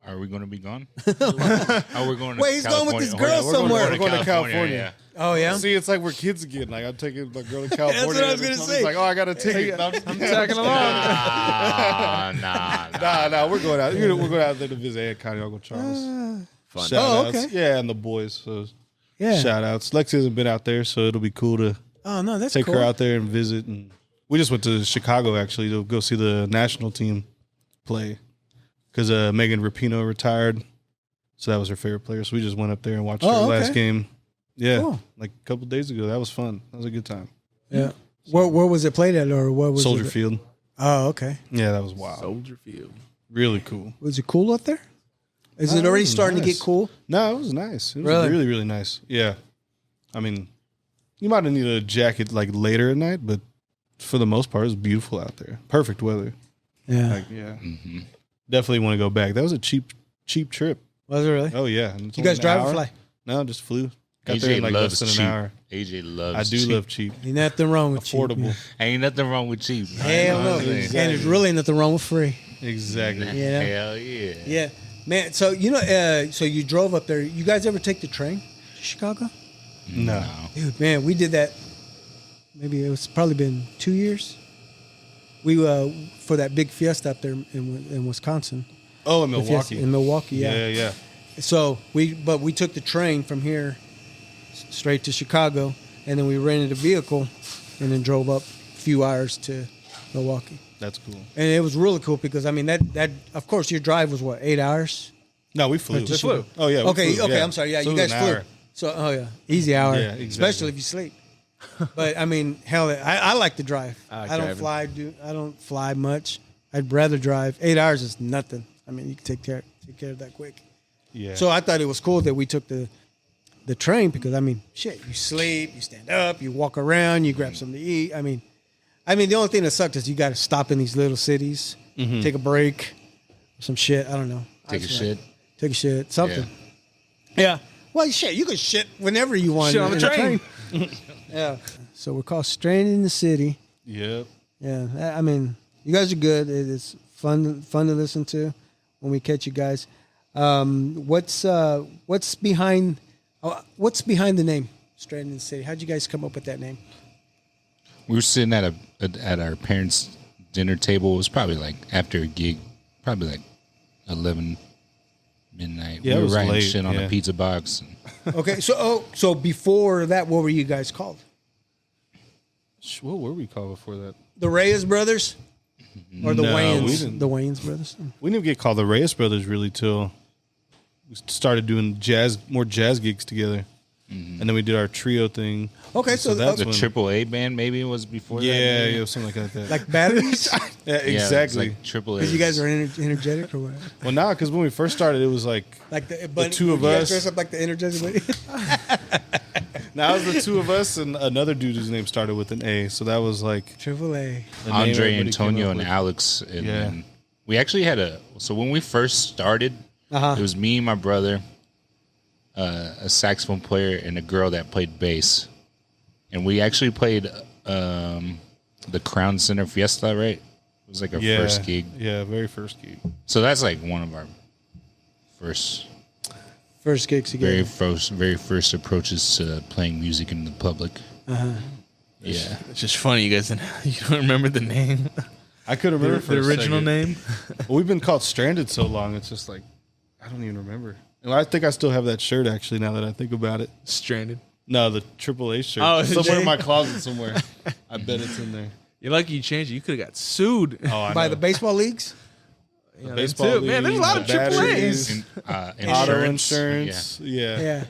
Are we going to be gone? Are we going to Wait, he's going with this girl we're somewhere. We're going to California. Yeah. Oh yeah. See, it's like we're kids again. Like I'm taking my girl to California. That's what I was gonna and say. It's like, oh, I got a ticket. I'm Tagging along. Nah. We're going out. We're going out there to visit Aunt Connie, Uncle Charles. Fun. Shout Oh, outs. okay. Yeah, and the boys. So Yeah. shout outs. Lexi hasn't been out there, so it'll be cool to Oh no, that's take cool. her out there and visit. And we just went to Chicago actually to go see the national team play because Megan Rapinoe retired, so that was her favorite player. So we just went up there and watched her last game. Yeah, Cool. like a couple days ago. That was fun. That was a good time. Yeah. Where was it played at, or what was Soldier it? Field. Oh, okay. Yeah, that was wild. Soldier Field. Really cool. Was it cool up there? Is Oh, it already it was starting to nice. get cool? No, it was nice. It was Really? really, really nice. Yeah. I mean, you might have needed a jacket like later at night, but for the most part, it was beautiful out there. Perfect weather. Yeah. Like, yeah. Definitely want to go back. That was a cheap trip. Was it really? Oh, yeah. And it's You only guys an drive or hour. fly? No, just flew. Got there AJ in like loves less cheap. than an hour. AJ loves I do cheap. love cheap. Ain't nothing wrong with cheap, Affordable. man. Ain't nothing wrong with cheap. Hell no. Exactly. And there's really nothing wrong with free. Exactly. Yeah. Hell yeah. Yeah. Man, so so you drove up there. You guys ever take the train to Chicago? No. Dude, man, we did that. Maybe it was probably been 2 years. We for that big fiesta up there in Wisconsin. Oh, in The fiesta Milwaukee. in Milwaukee, yeah. Yeah. So we took the train from here straight to Chicago, and then we rented a vehicle, and then drove up a few hours to Milwaukee. That's cool. And it was really cool because I mean that of course your drive was what, 8 hours? No, we flew. Just flew. Oh, yeah. we Okay, flew, okay, yeah. I'm sorry. Yeah, So you it was guys an flew. hour. So easy hour. Yeah, exactly. Especially if you sleep. But I mean, hell, I like to drive. I like I don't driving. I don't fly much. I'd rather drive. 8 hours is nothing. I mean, you can take care of that quick. Yeah. So I thought it was cool that we took the train because I mean, shit, you sleep, you stand up, you walk around, you grab something to eat. I mean, the only thing that sucked is you got to stop in these little cities, take a break, some shit. I don't know. Take a shit. Take a shit. Something. Yeah. Well, shit, you can shit whenever you want. Shit on the in a train. Yeah. So we're called Stranded in the City. Yep. Yeah. I mean, you guys are good. It's fun to listen to when we catch you guys. What's behind the name Stranded in the City? How'd you guys come up with that name? We were sitting at our parents' dinner table. It was probably like after a gig, probably like 11 midnight. Yeah, it we were was writing late, shit on yeah. a pizza box. Okay. So before that, what were you guys called? What were we called before that? The Reyes brothers? Or the No, we Wayans? didn't. The Wayans brothers? We didn't get called the Reyes Brothers really till we started doing more jazz gigs together. And then we did our trio thing. Okay, so that's The when, AAA band maybe was before that. yeah, maybe? yeah, something like that. like batteries? yeah, Yeah, it was exactly. like AAA. Because you guys are energetic or what? Well, now because when we first started, it was like Like the two of you guys us. dress up like the energetic lady? now it was the two of us and another dude whose name started with an A. So that was like Triple A. the name Andre, everybody came Antonio, up and with. Alex. And Yeah. then we actually had so when we first started, Uh-huh. it was me, my brother, a saxophone player, and a girl that played bass. And we actually played the Crown Center Fiesta, right? It was like our Yeah, first gig. Yeah, very first gig. So that's like one of our first, First gigs together. very first approaches to playing music in the public. Yeah. It's just funny, you guys. You don't remember the name, I could remember for the a original second. name. Well, we've been called Stranded so long, it's just like I don't even remember. And I think I still have that shirt actually. Now that I think about it, Stranded. no, the AAA shirt Oh, somewhere Jay? in my closet somewhere. I bet it's in there. You're lucky you changed it. You could have got sued. Oh, I By know. the baseball leagues? You know, baseball too. Man, there's a lot of league, AAAs. batteries, And, auto insurance. insurance. Yeah. Yeah.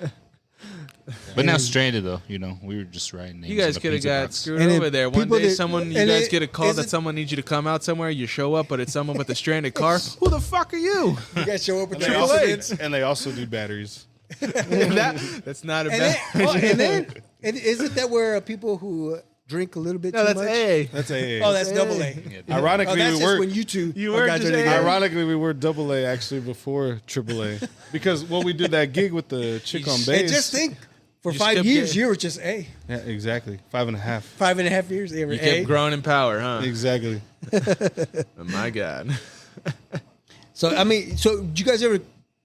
But now Stranded, though, we were just writing names. You guys on the could have pizza got box. screwed And then over there. One people day, that- you and guys it- get a call is that it- someone needs you to come out somewhere. You show up, but it's someone with a stranded car. Who the fuck are you? You guys show up with And they, your also, incidents. and they also do batteries. That's not a And bad. then isn't that where people who drink a little bit No, too that's much? A. That's a. Oh, that's double A. Ironically, Oh, that's we just were. when you two You are were guys just are A. together. Ironically, we were double A actually before AAA because when we did that gig with the chick on bass. And just think, for You just 5 kept years, getting- you were just A. Yeah, exactly. 5.5. 5.5 years, they were You A. kept growing in power, huh? Exactly. Oh, my God. So I mean, so did you guys ever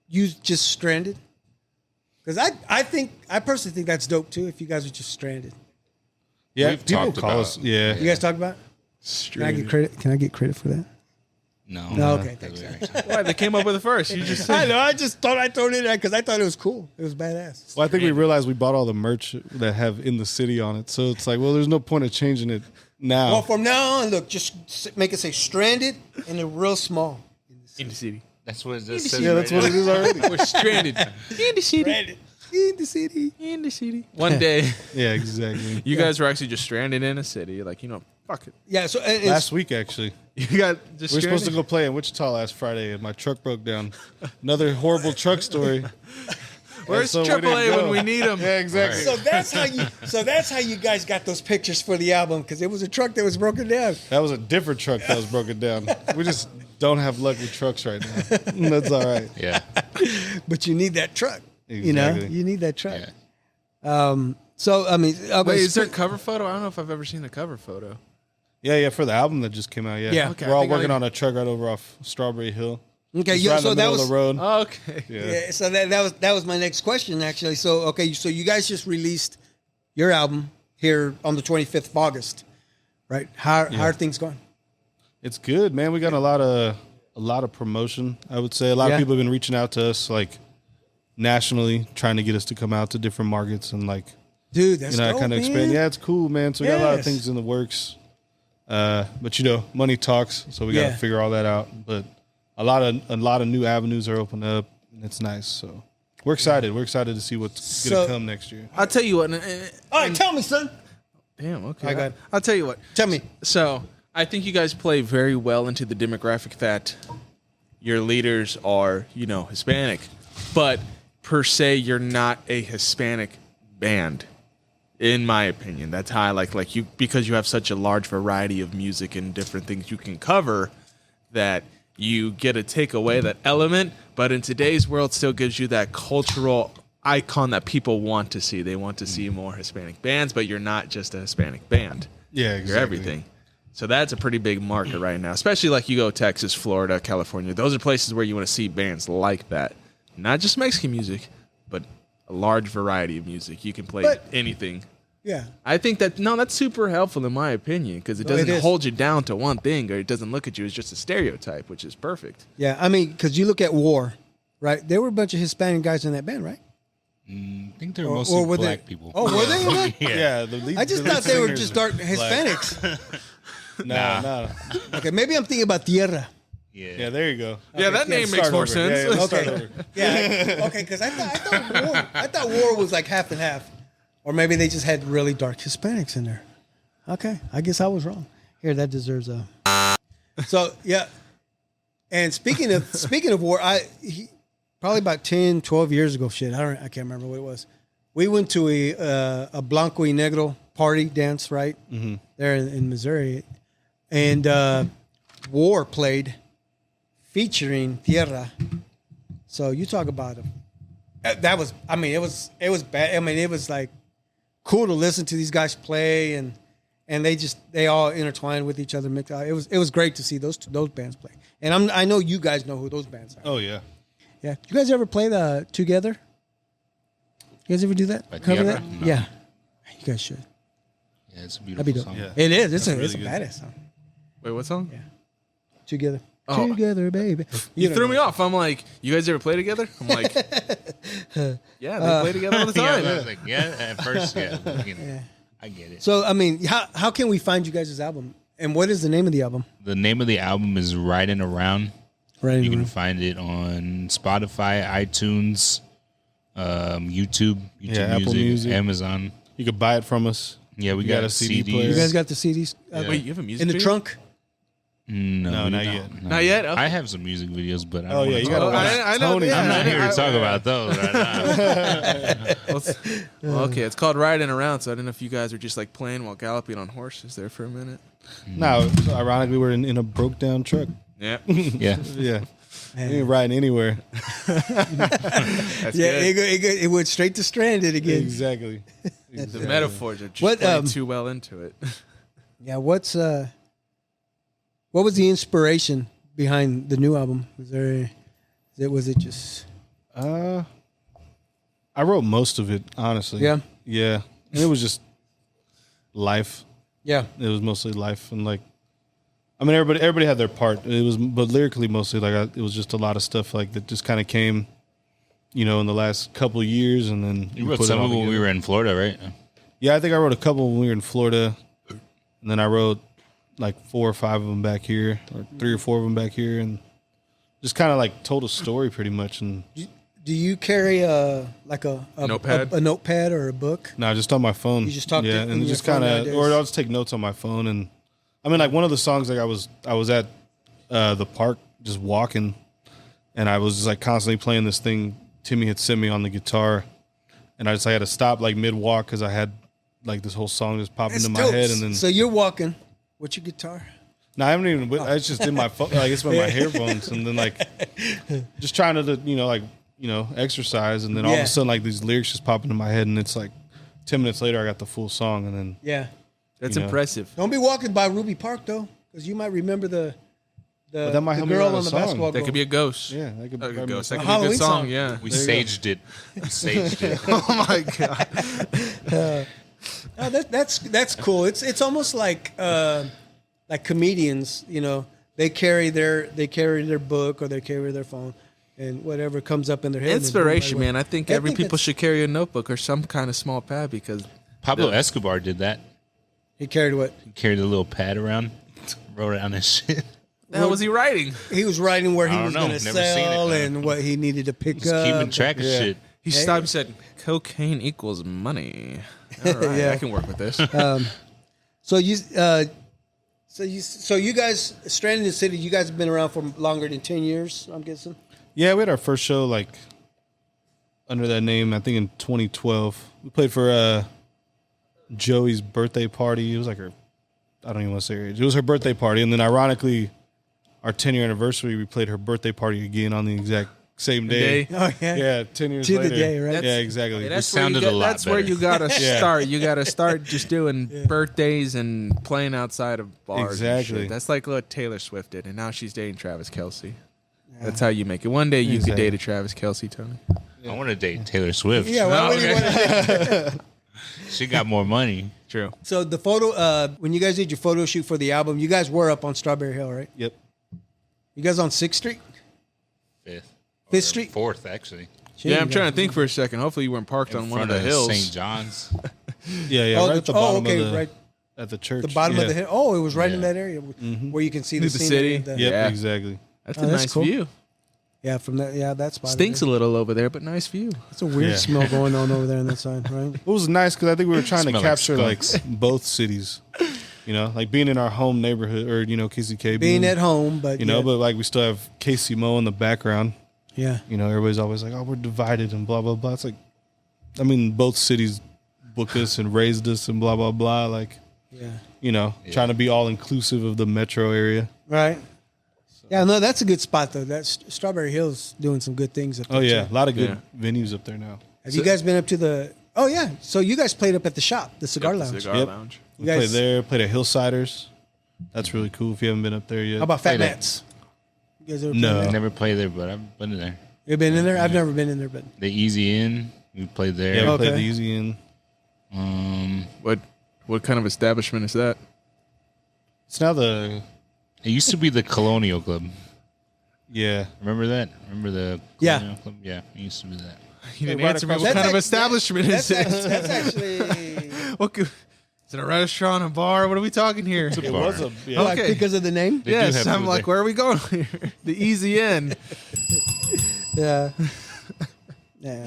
use just stranded? Because I personally think that's dope too. If you guys are just stranded, Yeah, We've people talked call about- us. Yeah, you guys talk about it? Can I get credit? Can I get credit for that? No. No, okay, thanks. Why they came up with it first? You just I said know. I just thought I throw it in there because I thought it was cool. It was badass. Well, I think we realized we bought all the merch that have "in the city" on it, so it's like, well, there's no point of changing it now. Well, from now on, look, just make it say stranded and they're real small. in the city. That's what it says. yeah, that's what it is already. We're stranded in the city. Stranded in the city. In the city. One day, Yeah, exactly. you guys were actually just stranded in a city. Like, fuck it. Yeah. So and it's, Last week, actually, You got just we were stranded. supposed to go play in Wichita last Friday, and my truck broke down. Another horrible truck story. Where's And so we didn't AAA when go. we need them? Yeah, exactly. so that's how you. So that's how you guys got those pictures for the album because it was a truck that was broken down. That was a different truck that was broken down. We just don't have luck with trucks right now. That's all right. Yeah. But you need that truck. You know, Exactly. you need that truck. Yeah. So I mean, okay, Wait, is there a cover photo? I don't know if I've ever seen the cover photo. Yeah, for the album that just came out. Yeah, Yeah. Okay, we're I all think I- working on a truck right over off Strawberry Hill. Okay, Just yeah. right in So the that middle was of the road. Okay. Yeah. yeah. So that was my next question actually. So okay, so you guys just released your album here on the 25th of August, right? How are things going? It's good, man. We got a lot of promotion. I would say a lot Yeah. of people have been reaching out to us, like nationally, trying to get us to come out to different markets and like Dude, that's dope, kind of man. expand. Yeah, it's cool, man. So we got a lot of Yes. things in the works. But money talks, so we got Yeah. to figure all that out. But a lot of new avenues are opening up, and it's nice. So we're excited. We're excited to see what's So- gonna come next year. I'll tell you what. All right, tell me, son. Damn. Okay. I got- I'll tell you what. Tell me. So I think you guys play very well into the demographic that your leaders are, Hispanic, but per se, you're not a Hispanic band, in my opinion. That's how I like you, because you have such a large variety of music and different things you can cover, that you get to take away that element, but in today's world still gives you that cultural icon that people want to see. They want to see more Hispanic bands, but you're not just a Hispanic band. Yeah, You're exactly. everything. So that's a pretty big market right now, especially like you go Texas, Florida, California. Those are places where you want to see bands like that. Not just Mexican music, but a large variety of music. You can play But- anything. Yeah. I think that's super helpful in my opinion, because it No, it doesn't is. hold you down to one thing, or it doesn't look at you as just a stereotype, which is perfect. Yeah. I mean, because you look at War, right? There were a bunch of Hispanic guys in that band, right? I think they're Or- mostly or were they- black people. Oh, were they? Were they? Yeah, the lead, I just the lead thought they were singer's just dark black. Hispanics. No. Okay, maybe I'm thinking about Tierra. Yeah, there you go. Yeah, that name makes Start more over. sense. Yeah, let's start Okay. over. Yeah. Okay, because I thought War was like half and half, or maybe they just had really dark Hispanics in there. Okay, I guess I was wrong. Here, that deserves a. So yeah, and speaking of War, probably about 10, 12 years ago. Shit, I can't remember what it was. We went to a Blanco y Negro party dance, right? Mm-hmm. There in Missouri, and War played, featuring Tierra. So you talk about them. That was, I mean, it was bad. I mean, it was like cool to listen to these guys play, and they all intertwined with each other. It was great to see those bands play. And I know you guys know who those bands are. Oh yeah. Yeah. You guys ever play the Together? You guys ever do that? By Cover Tierra? that? No. Yeah. You guys should. Yeah, it's a That'd be beautiful dope. song. Yeah. It is. It's a really good. badass song. Wait, what song? Yeah. Together. Oh. Together, baby. You know threw that. me off. I'm like, you guys ever play together? I'm like, yeah, they play together all the Yeah, time. I was like, yeah, at first, yeah. I get it. So, I mean, how can we find you guys' album? And what is the name of the album? The name of the album is Riding Around. Right. You can find it on Spotify, iTunes, YouTube Yeah, Apple Music. Amazon. You could buy it from us. Yeah, we You got got a a CD CD. player? You guys got the CDs Wait, you have a music in the video? trunk? No, No, we not don't. yet. No. Not yet? Okay. I have some music videos, but I don't Oh, wanna yeah, you talk gotta about watch it. I know, Tony. yeah, I'm not here to I- talk about those right now. Well, okay, it's called Riding Around, so I don't know if you guys are just like playing while galloping on horses there for a minute. No, so ironically, we're in a broke down truck. Yeah. Yeah, Yeah. we ain't riding anywhere. That's Yeah, good. it went straight to Stranded again. Exactly. The metaphors are just What, playing too well into it. Yeah, what was the inspiration behind the new album? Was it just? I wrote most of it, honestly. Yeah. Yeah. And it was just life. Yeah. It was mostly life and like, I mean, everybody had their part. It was, but lyrically, mostly it was just a lot of stuff like that just kind of came, in the last couple of years, and then You wrote some of them when we were in Florida, right? Yeah, I think I wrote a couple when we were in Florida, and then I wrote like 4 or 5 of them back here, or 3 or 4 of them back here, and just kind of like told a story pretty much. And Do you carry a Notepad? a notepad or a book? no, just on my phone. You just talk to yeah, it and on just your phone kind of, nowadays? or I'll just take notes on my phone. And I mean, like one of the songs, like I was at the park just walking, and I was just like constantly playing this thing Timmy had sent me on the guitar, and I had to stop like mid walk because I had like this whole song just pop into my head, and then So you're walking. What's your guitar? no, I haven't even. I just did my phone. Like it's with my earphones, and then like just trying to exercise, and then all of Yeah. a sudden like these lyrics just pop into my head, and it's like 10 minutes later I got the full song, and then Yeah. That's You know. impressive. Don't be walking by Ruby Park though, because you might remember the that might help me girl write a on the song. basketball That goal. could be a ghost. yeah, that could That could be a be ghost. That a could be a Halloween good song. song. Yeah. We There you saged it. We saged it. Oh my god. Oh, that's cool. It's almost like comedians. They carry their book or they carry their phone, and whatever comes up in their head. Inspiration, man. I think every people that's- should carry a notebook or some kind of small pad because Pablo Escobar did that. He carried what? He carried a little pad around, wrote down his shit. the hell was he writing? He was writing where he I was don't know. going to Never seen it, sell man. and what he needed to pick Just up. keeping track of shit. He stopped and said, "Cocaine equals money." All right, Yeah. I can work with this. So you guys, Stranded in the City, you guys have been around for longer than 10 years, I'm guessing? Yeah, we had our first show like under that name, I think in 2012. We played for Joey's birthday party. It was like I don't even want to say her age. It was her birthday party. And then ironically, our 10-year anniversary, we played her birthday party again on the exact same day. Day. Oh, yeah. Yeah, 10 years To the later. day, right? Yeah, exactly. That's sounded a lot That's where better. you gotta Yeah. start. You gotta start just doing birthdays and playing outside of bars. and Exactly. shit. That's like what Taylor Swift did, and now she's dating Travis Kelce. That's how you make it. One day you could Exactly. date a Travis Kelce, Tony. I want to date Taylor Swift. Yeah, why would you Okay. want to? She got more money. True. So the photo, when you guys did your photo shoot for the album, you guys were up on Strawberry Hill, right? Yep. You guys on 6th Street? 5th. Fifth Street? 4th, actually. Yeah, I'm trying to think for a second. Hopefully you weren't parked on In one of front the hills. St. John's. Yeah, Oh, right at the bottom okay, of the, right. at the church. The bottom of Yeah. the hill. Oh, it was right in Yeah. that area where you can see See the the scenery city? of the- Yep, Yeah. exactly. That's Oh, a that's nice cool. view. Yeah, from that. Yeah, that spot. Stinks a little over there, but nice view. It's a weird Yeah. smell going on over there on that side, right? It was nice because I think we were trying to Smell like capture like skunks. both cities, like being in our home neighborhood or KCK Being at home, but but like we still have KCMO in the background. yeah, Everybody's always like, oh, we're divided and blah blah blah. It's like, I mean, both cities booked us and raised us and blah blah blah. Like, yeah, trying to be all inclusive of the metro area. right. Yeah, no, that's a good spot though. That's Strawberry Hill's doing some good things up there. Oh yeah, too. a lot of good venues up there now. Have you guys been up to the? Oh yeah, so you guys played up at the shop, the Cigar Yep, the Lounge. Cigar Yep. Lounge. We You played guys- there, played at Hillsiders. That's really cool if you haven't been up there yet. How about Fat Played at- Mats? You guys ever No. been I there? never played there, but I've been there. You been in there? I've never been in there, but The Easy Inn, we played there. Yeah, we Okay. played the Easy Inn. What kind of establishment is that? It's now the It used to be the Colonial Club. yeah. Remember that? Remember the Yeah. Colonial Club? Yeah, it used to be that. You didn't right answer me. across- What That's kind of act- establishment is it? that's actually What could, is it a restaurant, a bar? What are we talking here? It bar. was a yeah. Okay. because of the name. They do Yes, have I'm food like, there. where are we going here? The Easy Inn. Yeah, yeah.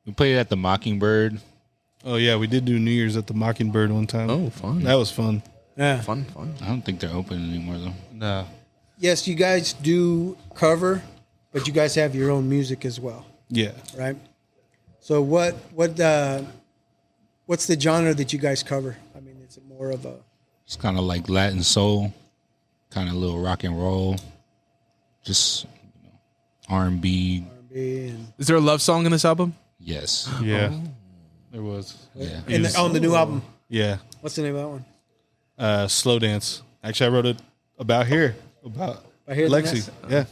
We played at the Mockingbird. Oh yeah, we did do New Year's at the Mockingbird one time. Oh, fun. That was fun. Yeah. Fun. I don't think they're open anymore though. No. Yes, you guys do cover, but you guys have your own music as well, Yeah. right? So what's the genre that you guys cover? I mean, is it more of a It's kind of like Latin soul, kind of a little rock and roll, just R&B. R&B and Is there a love song in this album? Yes. Yeah. There was. Yeah. on the new album? Yeah. What's the name of that one? Slow Dance. Actually, I wrote it about here. By hearing Lexi. Yeah.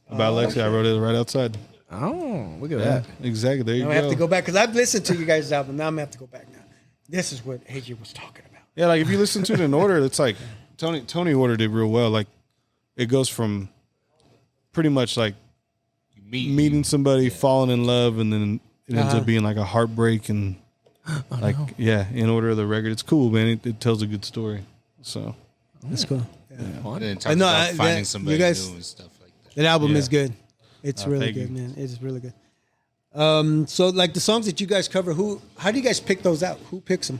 About Lexi. I wrote it right outside. Oh, look at Yeah, that. exactly. There you Now go. I have to go back because I've listened to you guys' album. Now I'm gonna have to go back now. This is what AJ was talking about. Yeah, like if you listen to it in order, it's like Tony ordered it real well. Like it goes from pretty much like meeting somebody, falling in love, and then it ends up being like a heartbreak and in order of the record. It's cool, man. It tells a good story. So That's cool. And it talks about finding somebody new and stuff like that. That album is good. It's really thank good, you. man. It's really good. So like the songs that you guys cover, how do you guys pick those out? Who picks them?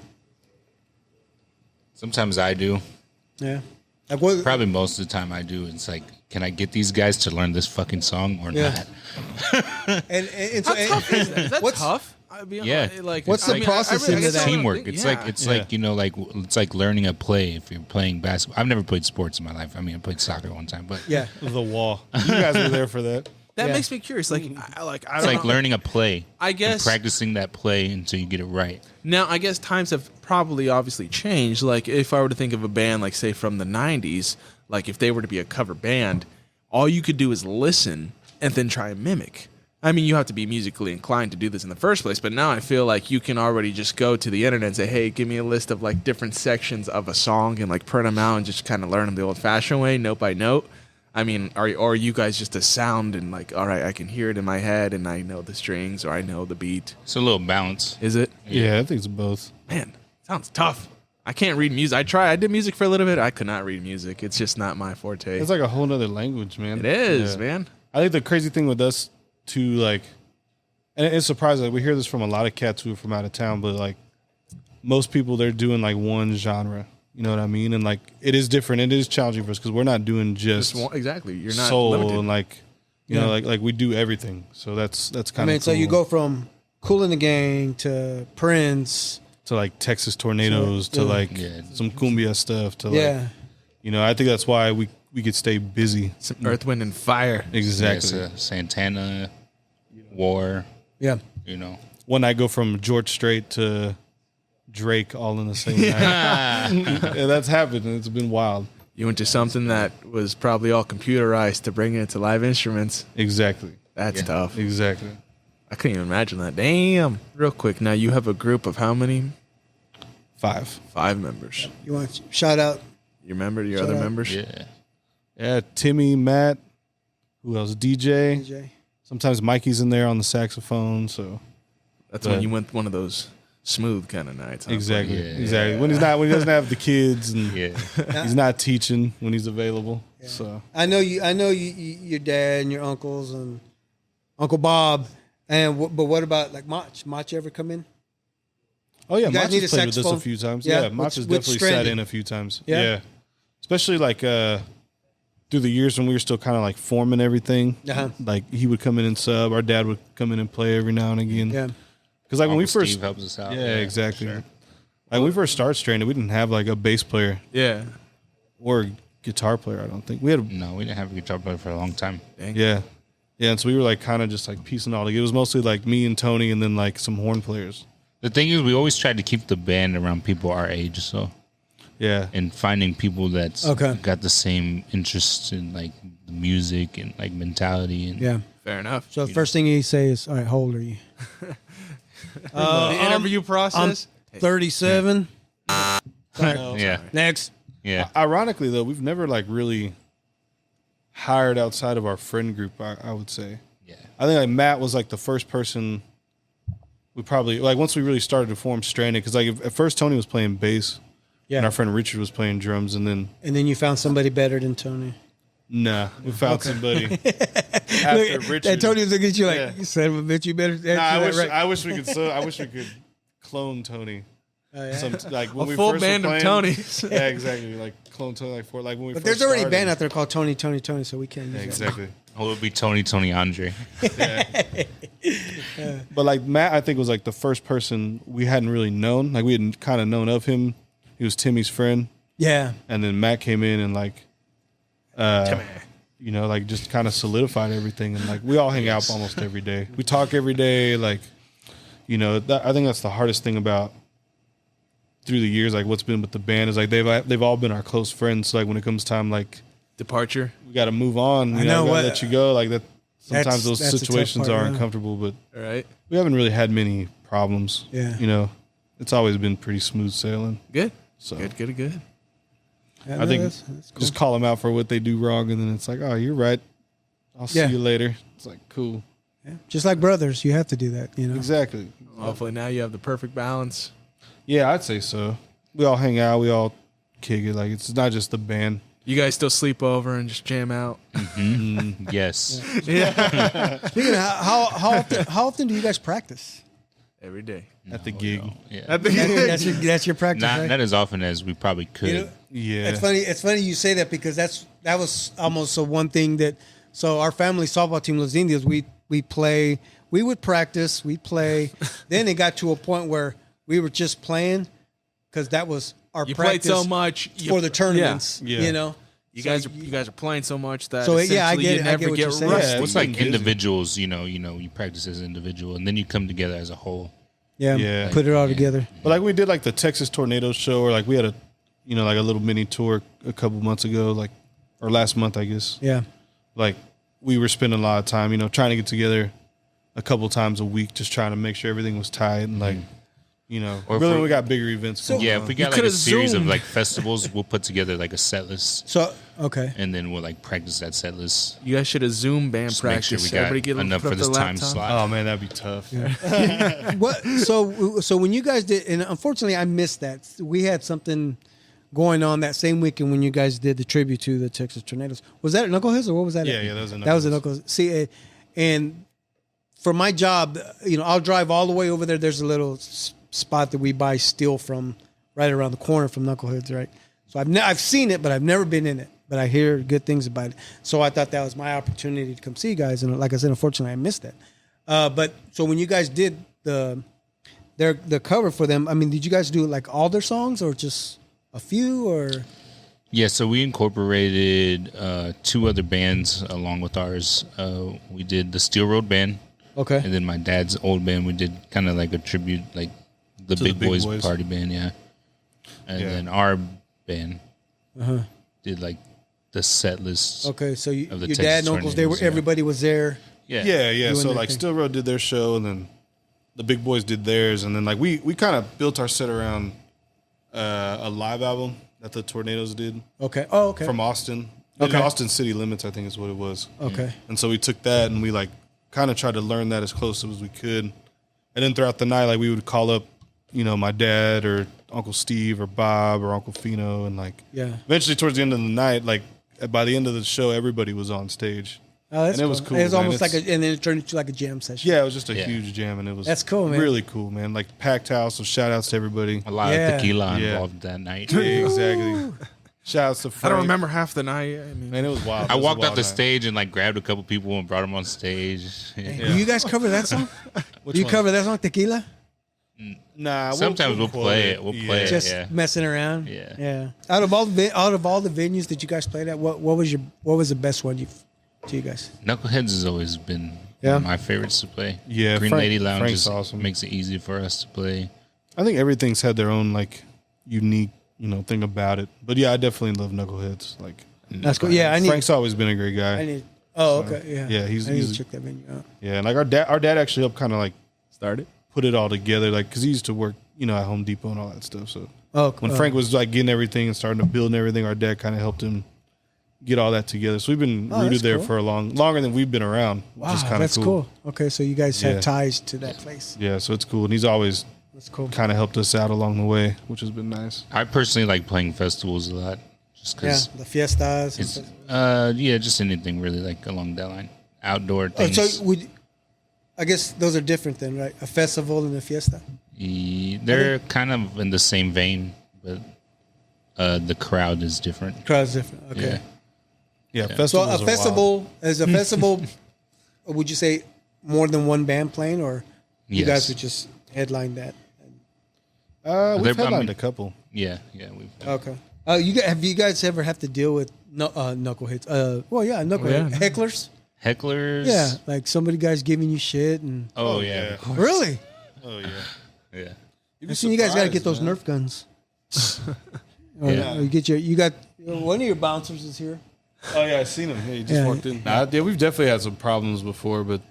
Sometimes I do. Yeah. Like what? Probably most of the time I do. It's like, can I get these guys to learn this fucking song or not? And so, How tough is that? Is that what's tough? Yeah. Like, What's the process I into It's that? teamwork. It's like it's like learning a play if you're playing basketball. I've never played sports in my life. I mean, I played soccer one time, but Yeah. the wall. You guys were there for that. That Yeah. makes me curious. Like, I it's don't like know. learning a play. I guess and practicing that play until you get it right. Now, I guess times have probably obviously changed. Like, if I were to think of a band, like, say, from the 90s, like, if they were to be a cover band, all you could do is listen and then try and mimic. I mean, you have to be musically inclined to do this in the first place, but now I feel like you can already just go to the internet and say, hey, give me a list of, like, different sections of a song and, like, print them out and just kind of learn them the old-fashioned way, note by note. I mean, are you guys just a sound and, like, all right, I can hear it in my head and I know the strings or I know the beat? It's a little balance. Is it? Yeah, I think it's both. Man, sounds tough. I can't read music. I tried. I did music for a little bit. I could not read music. It's just not my forte. It's like a whole nother language, man. It is, Yeah. man. I think the crazy thing with us too, like, and it's surprising. Like, we hear this from a lot of cats who are from out of town, but like most people, they're doing like one genre. You know what I mean? And like it is different. It is challenging for us because we're not doing just Exactly. You're not soul limited. and like you know like we do everything. So that's kind I of mean, so you go from Cool in the Gang to Prince. to like Texas Tornadoes to like some cumbia stuff to like you know. I think that's why we could stay busy. Some Earth, Wind, and Fire. Exactly. Yeah, Santana, War. Yeah. You know. One night go from George Strait to Drake all in the same night. Yeah, that's happened. And it's been wild. You went to something that was probably all computerized to bring it to live instruments. Exactly. That's tough. Exactly. I couldn't even imagine that. Damn. Real quick. Now, you have a group of how many? 5. 5 members. You want to shout out? You remember your Shout other out. members? Yeah. Yeah, Timmy, Matt, who else? DJ. DJ. Sometimes Mikey's in there on the saxophone. So That's when you went one of those smooth kind of nights. Huh? exactly, Yeah. exactly. When he doesn't have the kids and Yeah. he's not teaching when he's available. So I know you. Your dad and your uncles and Uncle Bob. And but what about like Mach? Mach ever come in? oh yeah, You guys Mach need has a played with us a saxophone? few times. Yeah, Yeah, Mach with has definitely sat Stranded. in a few times. Yeah? Yeah, especially like through the years when we were still kind of like forming everything. Uh-huh. Like he would come in and sub. Our dad would come in and play every now and again. Yeah. because like when we Uncle first Steve helps us out. yeah, exactly. sure. Like when we first started Stranded, we didn't have like a bass player Yeah. or a guitar player. I don't think we had. No, we didn't have a guitar player for a long time. Yeah. Yeah, and so we were like kind of just like piecing all together. It was mostly like me and Tony and then like some horn players. The thing is, we always tried to keep the band around people our age, so Yeah. and finding people that's Okay. got the same interests in like the music and like mentality and Yeah. Fair enough. So the first thing you say is, "All right, how old are you?" The interview process? 37. yeah, Next. yeah. Ironically though, we've never like really hired outside of our friend group, I would say. Yeah. I think like Matt was like the first person we probably like once we really started to form Stranded because like at first Tony was playing bass Yeah. and our friend Richard was playing drums and then And then you found somebody better than Tony. we found somebody after Richard. And Tony was looking at you like, Yeah. "You son of a bitch, you better." Nah, I right. wish we could clone Tony. Oh, yeah. Some, like when A we full first band were of playing, Tonys. Yeah, exactly. Like clone Tony, like when we. But first there's already a started. band out there called Tony, so we can't use Yeah, that. exactly. Oh, it would be Tony Andre. But like Matt, I think was like the first person we hadn't really known. Like we had kind of known of him. He was Timmy's friend, Yeah. and then Matt came in and like, you know, like just kind of solidified everything. And like we all hang out almost every day. We talk every day. Like, you know, I think that's the hardest thing about through the years. Like what's been with the band is like they've all been our close friends. So like when it comes time like departure. we got to move on. I You know know, what- gotta let you go. Like that. Sometimes those that's the tough situations part, are yeah. uncomfortable, but All right. we haven't really had many problems. Yeah. You know, it's always been pretty smooth sailing. Good. So Good. Yeah, I think that's cool. just call them out for what they do wrong, and then it's like, oh, you're right. I'll see Yeah. you later. It's like, cool. Yeah. Just like brothers, you have to do that. You know. Exactly. Hopefully now you have the perfect balance. Yeah, I'd say so. We all hang out. We all kick it. Like, it's not just the band. You guys still sleep over and just jam out. Yes. Speaking of how often do you guys practice? Every day. At the gig. Yeah. That's your practice. Not right? not as often as we probably could. You know, Yeah. It's funny. It's funny you say that because that was almost the one thing that. So our family softball team, Los Indios, we would practice, we play. Then it got to a point where we were just playing because that was our You played practice so much for the tournaments. Yeah. You know. You guys are playing so much that So, yeah, I essentially get you it. I never get what you're get saying. rusty. Yeah, It's It's like been busy. individuals, you practice as an individual, and then you come together as a whole. Yeah. Yeah. Put it all together. But like we did like the Texas Tornado show, or like we had a, like a little mini tour a couple months ago, like, or last month, I guess. Yeah. Like we were spending a lot of time, trying to get together a couple times a week, just trying to make sure everything was tight and like, Or if really we- we got bigger events. going Yeah, on. if we got like a could've series of zoomed. like festivals, we'll put together like a set list, So okay. and then we'll like practice that set list. You guys should have Zoom band Just make practice. sure we got Everybody get enough put for up this their time laptop. slot. Oh man, that'd be tough. What? So when you guys did, and unfortunately I missed that. We had something going on that same weekend when you guys did the tribute to the Texas Tornadoes. Was that at Knuckleheads or what was that? Yeah, at? yeah, that was at That was at Knuckleheads. See, and for my job, I'll drive all the way over there. There's a little spot that we buy steel from right around the corner from Knuckleheads, right? So I've seen it, but I've never been in it. But I hear good things about it. So I thought that was my opportunity to come see you guys. And like I said, unfortunately, I missed that. But so when you guys did the cover for them, I mean, did you guys do like all their songs or just a few or? Yeah, so we incorporated two other bands along with ours. We did the Steel Road Band, Okay. and then my dad's old band. We did kind of like a tribute, like the To the Big Big Boys Boys. party band, yeah. And Yeah. then our band Uh-huh. did like the set list. Okay. So your Of the dad Texas and uncles, they were, Tornadoes, yeah. everybody was there. Yeah, Yeah. Doing So their like thing. Still Road did their show, and then the Big Boys did theirs, and then like we kind of built our set around a live album that the Tornadoes did Okay. Oh, okay. from Austin. They did Okay. Austin City Limits, I think is what it was. Okay. And so we took that and we like kind of tried to learn that as close as we could. And then throughout the night, like we would call up, my dad or Uncle Steve or Bob or Uncle Fino, and like Yeah. eventually towards the end of the night, like by the end of the show, everybody was on stage. Oh, that's And it was cool, It was man. almost like It's- and then it turned into like a jam session. Yeah, it was just a Yeah. huge jam, and it was That's cool, man. Really cool, man. Like packed house. So shout outs to everybody. a lot Yeah. of tequila Yeah. involved that night. Yeah, exactly. Shout outs to I Frank. don't remember half the night. I mean, Man, it was wild. I It was a walked wild off the night. stage and like grabbed a couple people and brought them on stage. Do you guys cover that song? Which Do you one? cover that song, Tequila? Nah. Sometimes we'll quote play it. We'll play it. Just Yeah. messing around. Yeah. Yeah. Out of all the venues that you guys played at, what was the best one to you guys? Knuckleheads has always been Yeah. one of my favorites to play. Yeah, Green Frank- Lady Lounge Frank's just awesome. makes it easy for us to play. I think everything's had their own like unique, thing about it. But yeah, I definitely love Knuckleheads. Like That's cool. Yeah, I need. Frank's always been a great guy. I need. Oh, okay. Yeah. Yeah, he's- I need to he's- check that venue out. Yeah, and like our dad actually helped kind of like started. put it all together, like because he used to work, at Home Depot and all that stuff. So Oh, when Frank was like getting everything and starting to build and everything, our dad kind of helped him get all that together. So we've been Oh, rooted that's there cool. for longer than we've been around, which is wow, kind of that's cool. Okay, so you guys have Yeah. ties to that place. Yeah, so it's cool, and he's always That's cool. kind of helped us out along the way, which has been nice. I personally like playing festivals a lot, just Yeah, because the fiestas. it's And just anything really like along that line, outdoor oh, things. so I guess those are different then, right? A festival and a fiesta. They're kind of in the same vein, but the crowd is different. Crowd's different. Okay. Yeah. Yeah, So festivals a are wild. festival is a festival. Would you say more than one band playing, or you Yes. guys would just headline that? We've They're- I headlined mean- a couple. Yeah, we've Okay. Have you guys ever have to deal with knuckleheads? Knucklehead yeah. hecklers. hecklers. Yeah, like somebody guys giving you shit and Oh, yeah. yeah. Of course. really. Oh yeah. Yeah. You'd I be seen you guys got to get surprised, those man. Nerf guns. Or Yeah. you got one of your bouncers is here. Oh yeah, I seen him. Yeah, he just Yeah. walked in. Yeah, we've definitely had some problems before, but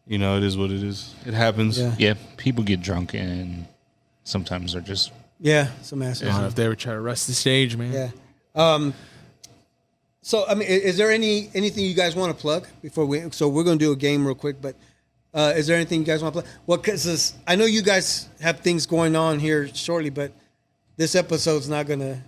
you know, it is what it is. It happens. Yeah. Yeah, people get drunk and sometimes they're just Yeah, some assholes. I don't know if they ever try to rush the stage, man. Yeah. So I mean, is there anything you guys want to plug before we? So we're going to do a game real quick, but is there anything you guys want to plug? Well, because I know you guys have things going on here shortly, but this episode's not going to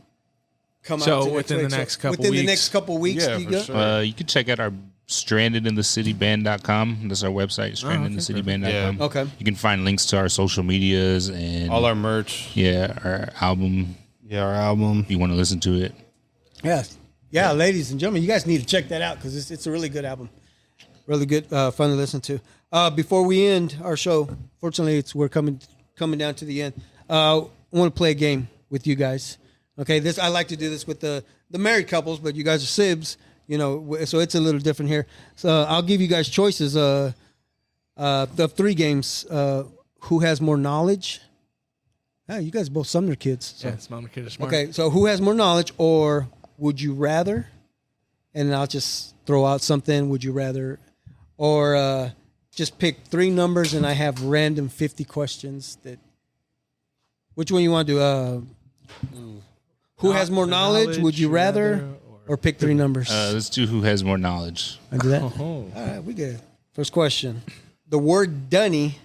come out So till within the week. next couple within the weeks. next couple weeks. Yeah, you for go? sure. you can check out our strandedinthecityband.com. That's our website, strandedinthecityband.com. Yeah. Okay. You can find links to our social medias and All our merch. yeah, our album. Yeah, our album. If you want to listen to it. Yeah, ladies and gentlemen, you guys need to check that out because it's a really good album, really good, fun to listen to. Before we end our show, fortunately, we're coming down to the end. I want to play a game with you guys. Okay, I like to do this with the married couples, but you guys are sibs, you know, so it's a little different here. So I'll give you guys choices. The 3 games. Who has more knowledge? Oh, you guys are both Sumner kids. So. Yeah, Sumner kids are smart. Okay, so who has more knowledge, or would you rather? And I'll just throw out something. Would you rather, or just pick 3 numbers, and I have random 50 questions. Which one you want to do? Who has more knowledge? Would you rather, or pick 3 numbers? Let's do who has more knowledge. I do that. Oh. All right, we good. First question: the word "dunny"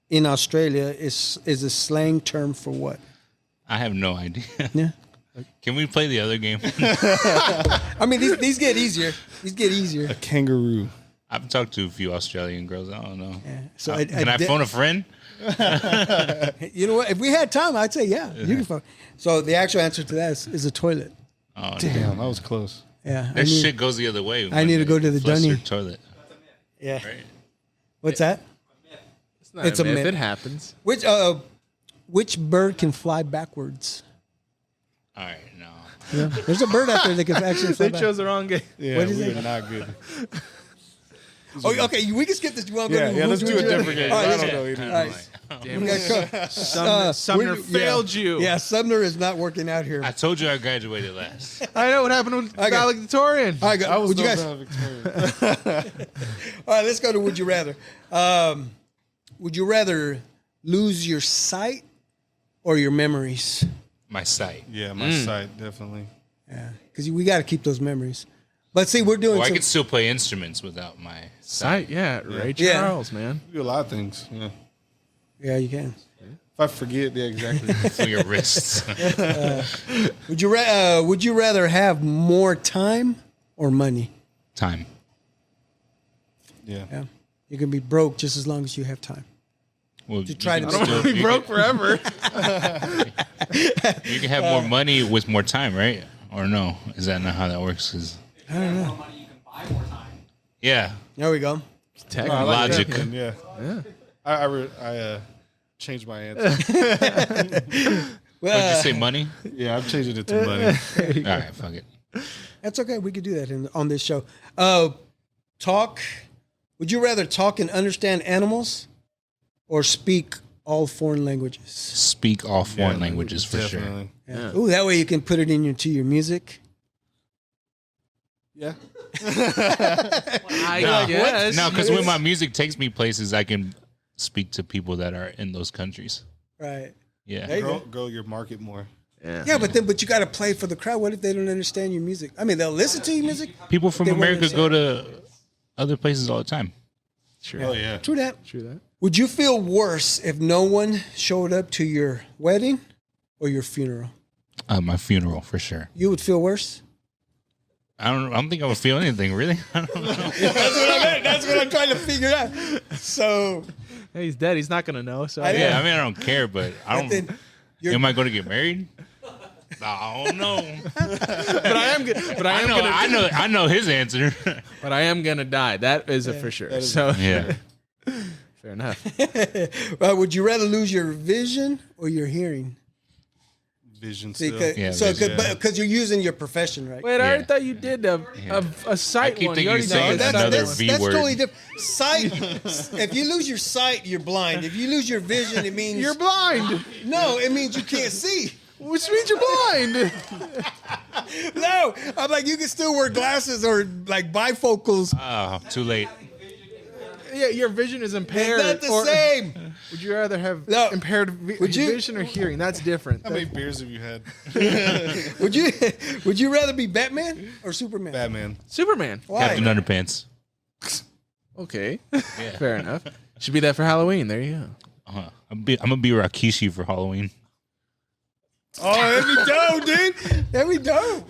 in Australia is a slang term for what? I have no idea. Yeah. Can we play the other game? I mean, these get easier. These get easier. A kangaroo. I've talked to a few Australian girls. I don't know. Yeah. So Can I phone a friend? You know what? If we had time, I'd say yeah. You can phone. So the actual answer to that is a toilet. Oh, Damn, that was close. Yeah. that shit goes the other way. I need to go to the flush dunny. your toilet. Yeah. Right? What's that? It's a myth. It happens. Which bird can fly backwards? All right, no. Yeah. There's a bird out there that can actually fly They back. chose the wrong game. Yeah, What is we it? are not good. Oh, okay. We can skip this. You want to go? Yeah, let's do a different game. All right, I let's don't go. know either. All right. Damn We it. got co- Sumner failed you. Yeah, Sumner is not working out here. I told you I graduated last. I know what happened with Okay. valedictorian. All right, I was would you no guys? valedictorian. All right, let's go to would you rather. Would you rather lose your sight or your memories? My sight. Yeah, my sight, definitely. Yeah, because we got to keep those memories. But see, we're doing. Well, I some, could still play instruments without my Sight, yeah. Ray Yeah. Charles, man. We do a lot of things. Yeah. yeah, you can. If I forget, yeah, exactly. for your wrists. Would you rather have more time or money? Time. Yeah. Yeah, you can be broke just as long as you have time. Well, To try to you can make- still- Be you broke forever. You can have more money with more time, right? Or no? Is that not how that works? 'Cause- More money, you can buy more time. yeah. There we go. I like Logic. that, man, yeah. I changed my answer. Would you say money? Yeah, I'm changing it to money. All right, fuck it. That's okay. We could do that on this show. Talk. Would you rather talk and understand animals, or speak all foreign languages? Speak all foreign languages for sure. Definitely. Yeah. Ooh, that way you can put it into your music. Yeah. I guess. No, because when my music takes me places, I can speak to people that are in those countries. Right. Yeah. There you go. Grow your market more. Yeah, but you got to play for the crowd. What if they don't understand your music? I mean, they'll listen to your music. People from They won't America go understand. to other places all the time. Sure. Oh, yeah. True that. True that. Would you feel worse if no one showed up to your wedding or your funeral? My funeral for sure. You would feel worse. I don't think I would feel anything really. I don't know. That's what I'm trying to figure out. So, Hey, he's dead. He's not gonna know. So I know. Yeah, I mean I don't care, but I but then don't. you're, Am I going to get married? I don't know. but I am. But I am gonna. I know his answer. But I am gonna die. That is a for sure. So Yeah. fair enough. would you rather lose your vision or your hearing? Vision See, still. Yeah, because you're using your profession, right? Wait, I already Yeah. thought you did a sight I keep one. thinking You already you're saying did another one. V that's word. totally different. Sight. If you lose your sight, you're blind. If you lose your vision, it means You're blind, no. It means you can't see. which means you're blind. No, I'm like, you can still wear glasses or like bifocals. Oh, too late. Yeah, your vision is impaired. It's not the same. Would you rather have No. impaired Would you- vision or hearing? That's different. How many beers have you had? Would you rather be Batman or Superman? Batman. Superman. Why? Captain Underpants. Okay, fair enough. Should be that for Halloween. There you go. I'm gonna be Rakishi for Halloween. Oh, that'd be dope, dude. That'd be dope.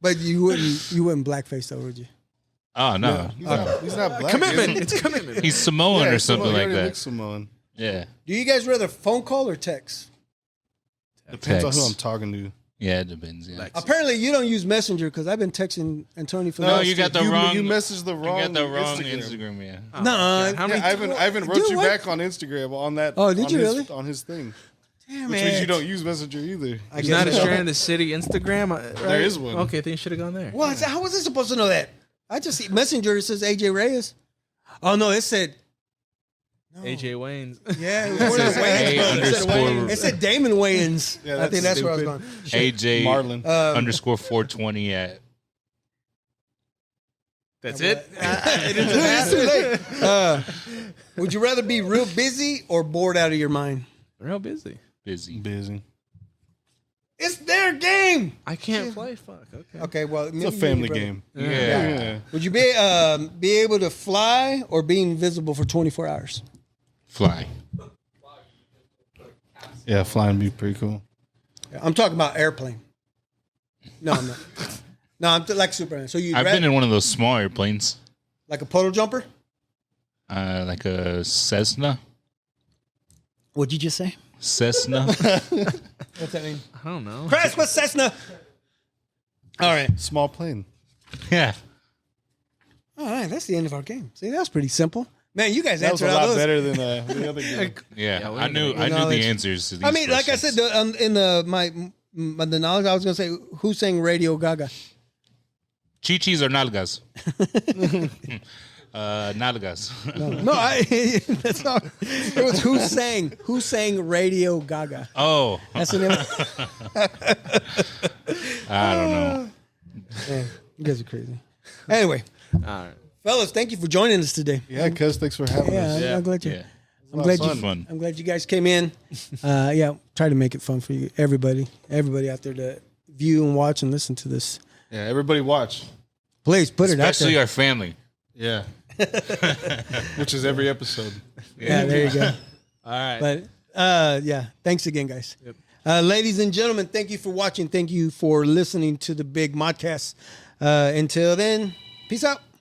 But you wouldn't blackface though, would you? Oh no, He's not black. Commitment. It's commitment. he's Samoan or something like that. Samoan. Yeah, Do you guys rather phone call or text? Depends on who Text. I'm talking to. yeah, it depends. Yeah. Apparently, you don't use Messenger because I've been texting Antonio for No, months. you got the wrong. You messaged the wrong. You got the wrong Instagram. Instagram. Yeah. No, How many? Yeah, Ivan wrote Dude, you what? back on Instagram on that. Oh, did on you his, really? on his thing? damn Which it. means you don't use Messenger either. I He's guess not a so. strand of the city Instagram. Right? There is one. Okay, then you should have gone there. What? How was I supposed to know that? I just see Messenger. It says AJ Reyes. Oh no, it said no. AJ Wayne's. Yeah, it said A Wayans. underscore It said Damon Wayans. Yeah, I think that's where I was going. AJ Marlon. underscore 420 at. That's it. It's too late. Would you rather be real busy or bored out of your mind? Real busy. Busy. It's their game. I can't play. Fuck. Okay. Okay, well, It's a family game. Yeah. Would you be able to fly or be invisible for 24 hours? Fly. Yeah, flying would be pretty cool. I'm talking about airplane. No, I'm not. No, I'm like Superman. So you I've been in one of those small airplanes, like a puddle jumper? like a Cessna. What'd you just say? Cessna. What's that mean? I don't know. Crash with Cessna. All right. Small plane. yeah. All right. That's the end of our game. See, that's pretty simple. Man, you guys That was answered a all lot those. better than the other game. Yeah. we I knew knowledge. the answers to these I mean, like I said, questions. in the knowledge, I was going to say, who sang Radio Gaga? Chichis or nalgas? Nalgas. No, that's not. It was who sang Radio Gaga. Oh, That's the name. I don't know. Man, you guys are crazy. Anyway, All right. fellas, thank you for joining us today. Yeah, cuz thanks for having us. Yeah, I'm glad you. Yeah. I'm glad you. Fun. I'm glad you guys came in. Yeah, try to make it fun for you, everybody out there to view and watch and listen to this. Yeah, everybody watch. Please put it out Especially there. our family. Yeah. Which is every episode. Yeah, there you go. All right. But yeah, thanks again, guys. Ladies and gentlemen, thank you for watching. Thank you for listening to the Big Modcast. Until then, peace out.